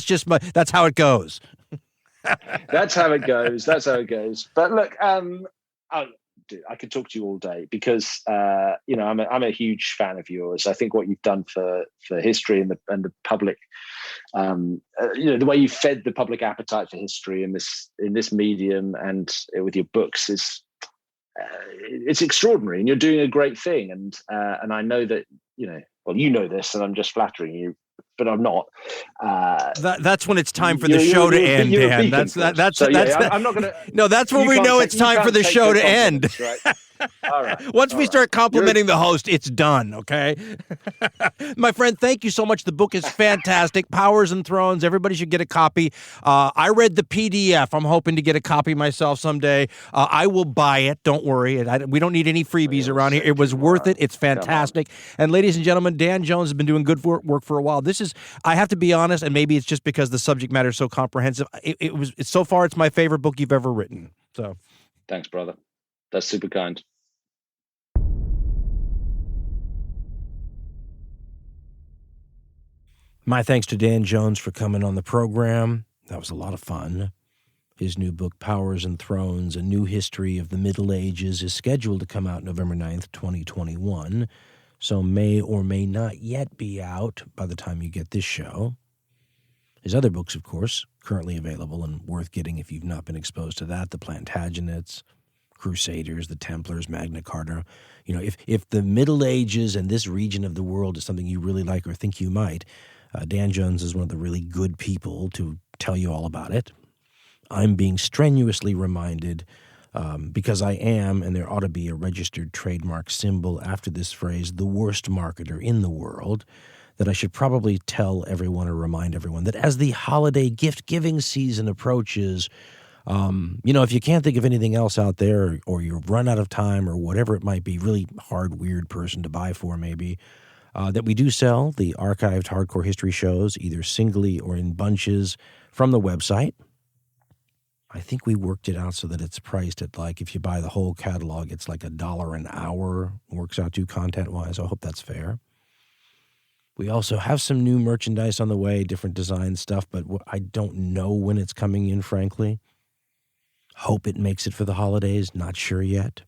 That's how it goes. That's how it goes. But look, I could talk to you all day because I'm a huge fan of yours. I think what you've done for history and the public, the way you fed the public appetite for history in this medium and with your books is it's extraordinary, and you're doing a great thing. And I know that you know this, and I'm just flattering you. But I'm not. That's when it's time for the show to end, Dan. I'm not gonna. No, that's when we know it's time for the show to end. Right? All right. Once we start complimenting the host, it's done. Okay, my friend. Thank you so much. The book is fantastic. Powers and Thrones. Everybody should get a copy. I read the PDF. I'm hoping to get a copy myself someday. I will buy it. Don't worry. We don't need any freebies around here. It was worth it. It's fantastic. And ladies and gentlemen, Dan Jones has been doing good work for a while. This is, I have to be honest, and maybe it's just because the subject matter is so comprehensive. So far, it's my favorite book you've ever written. So, thanks, brother. That's super kind. My thanks to Dan Jones for coming on the program. That was a lot of fun. His new book, Powers and Thrones, A New History of the Middle Ages, is scheduled to come out November 9th, 2021. So may or may not yet be out by the time you get this show. His other books, of course, currently available and worth getting if you've not been exposed to that, the Plantagenets, Crusaders, the Templars, Magna Carta. If the Middle Ages and this region of the world is something you really like or think you might, Dan Jones is one of the really good people to tell you all about it. I'm being strenuously reminded, because I am, and there ought to be a registered trademark symbol after this phrase, the worst marketer in the world, that I should probably tell everyone or remind everyone that as the holiday gift-giving season approaches, If you can't think of anything else out there, or you've run out of time, or whatever it might be, really hard, weird person to buy for maybe, that we do sell the archived hardcore history shows, either singly or in bunches, from the website. I think we worked it out so that it's priced at, like, if you buy the whole catalog, it's like $1 an hour, works out to content-wise. I hope that's fair. We also have some new merchandise on the way, different design stuff, but I don't know when it's coming in, frankly. Hope it makes it for the holidays, not sure yet.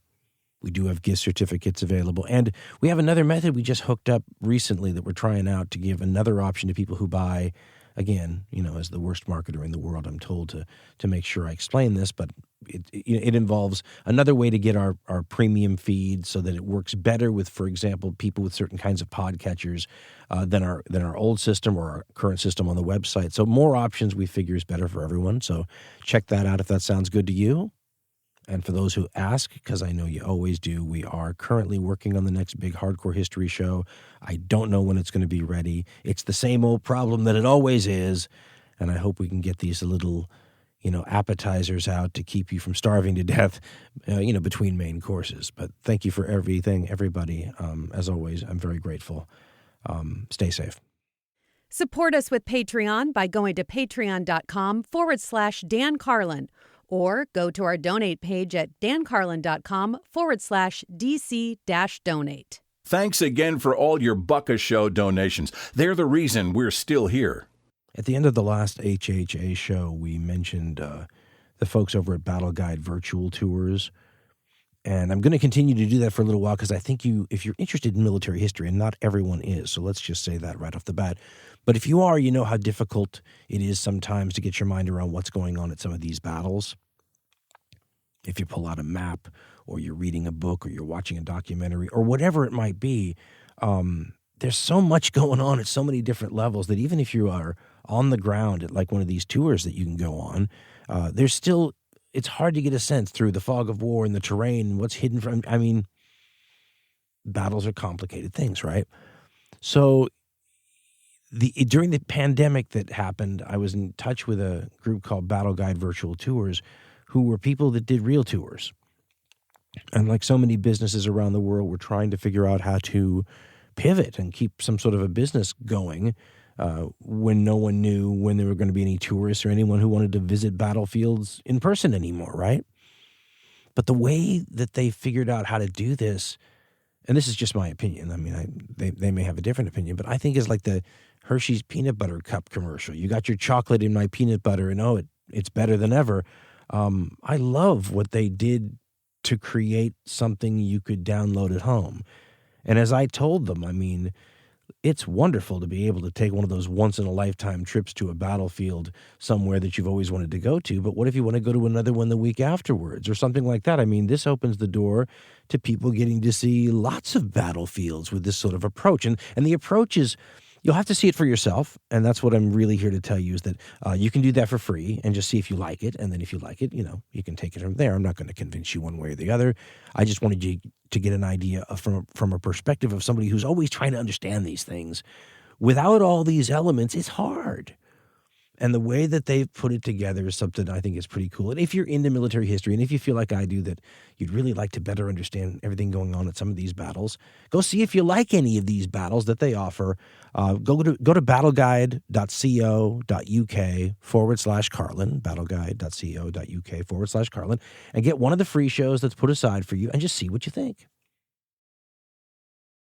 We do have gift certificates available. And we have another method we just hooked up recently that we're trying out to give another option to people who buy. Again, as the worst marketer in the world, I'm told to make sure I explain this, but it involves another way to get our premium feed so that it works better with, for example, people with certain kinds of podcatchers than our old system or our current system on the website. So more options, we figure, is better for everyone. So check that out if that sounds good to you. And for those who ask, because I know you always do, we are currently working on the next big hardcore history show. I don't know when it's going to be ready. It's the same old problem that it always is. And I hope we can get these little, appetizers out to keep you from starving to death, between main courses. But thank you for everything, everybody. As always, I'm very grateful. Stay safe. Support us with Patreon by going to patreon.com/Dan Carlin. Or go to our donate page at dancarlin.com/DC-donate. Thanks again for all your Bucka Show donations. They're the reason we're still here. At the end of the last HHA show, we mentioned the folks over at Battle Guide Virtual Tours. And I'm going to continue to do that for a little while because I think if you're interested in military history, and not everyone is, so let's just say that right off the bat. But if you are, you know how difficult it is sometimes to get your mind around what's going on at some of these battles. If you pull out a map, or you're reading a book, or you're watching a documentary, or whatever it might be, there's so much going on at so many different levels that even if you are on the ground at like one of these tours that you can go on, it's hard to get a sense through the fog of war and the terrain and what's hidden from. Battles are complicated things, right? So during the pandemic that happened, I was in touch with a group called Battle Guide Virtual Tours, who were people that did real tours. And like so many businesses around the world, we're trying to figure out how to pivot and keep some sort of a business going when no one knew when there were going to be any tourists or anyone who wanted to visit battlefields in person anymore, right? But the way that they figured out how to do this, and this is just my opinion, they may have a different opinion, but I think is like the Hershey's peanut butter cup commercial. You got your chocolate in my peanut butter, and it's better than ever. I love what they did to create something you could download at home. And as I told them, it's wonderful to be able to take one of those once-in-a-lifetime trips to a battlefield somewhere that you've always wanted to go to. But what if you want to go to another one the week afterwards or something like that? This opens the door to people getting to see lots of battlefields with this sort of approach. And the approach is, you'll have to see it for yourself, and that's what I'm really here to tell you, is that you can do that for free and just see if you like it, and then if you like it, you can take it from there. I'm not going to convince you one way or the other. I just wanted you to get an idea from a perspective of somebody who's always trying to understand these things. Without all these elements, it's hard. And the way that they've put it together is something I think is pretty cool. And if you're into military history, and if you feel like I do, that you'd really like to better understand everything going on at some of these battles, go see if you like any of these battles that they offer. Go to battleguide.co.uk/Carlin, battleguide.co.uk/Carlin, and get one of the free shows that's put aside for you and just see what you think.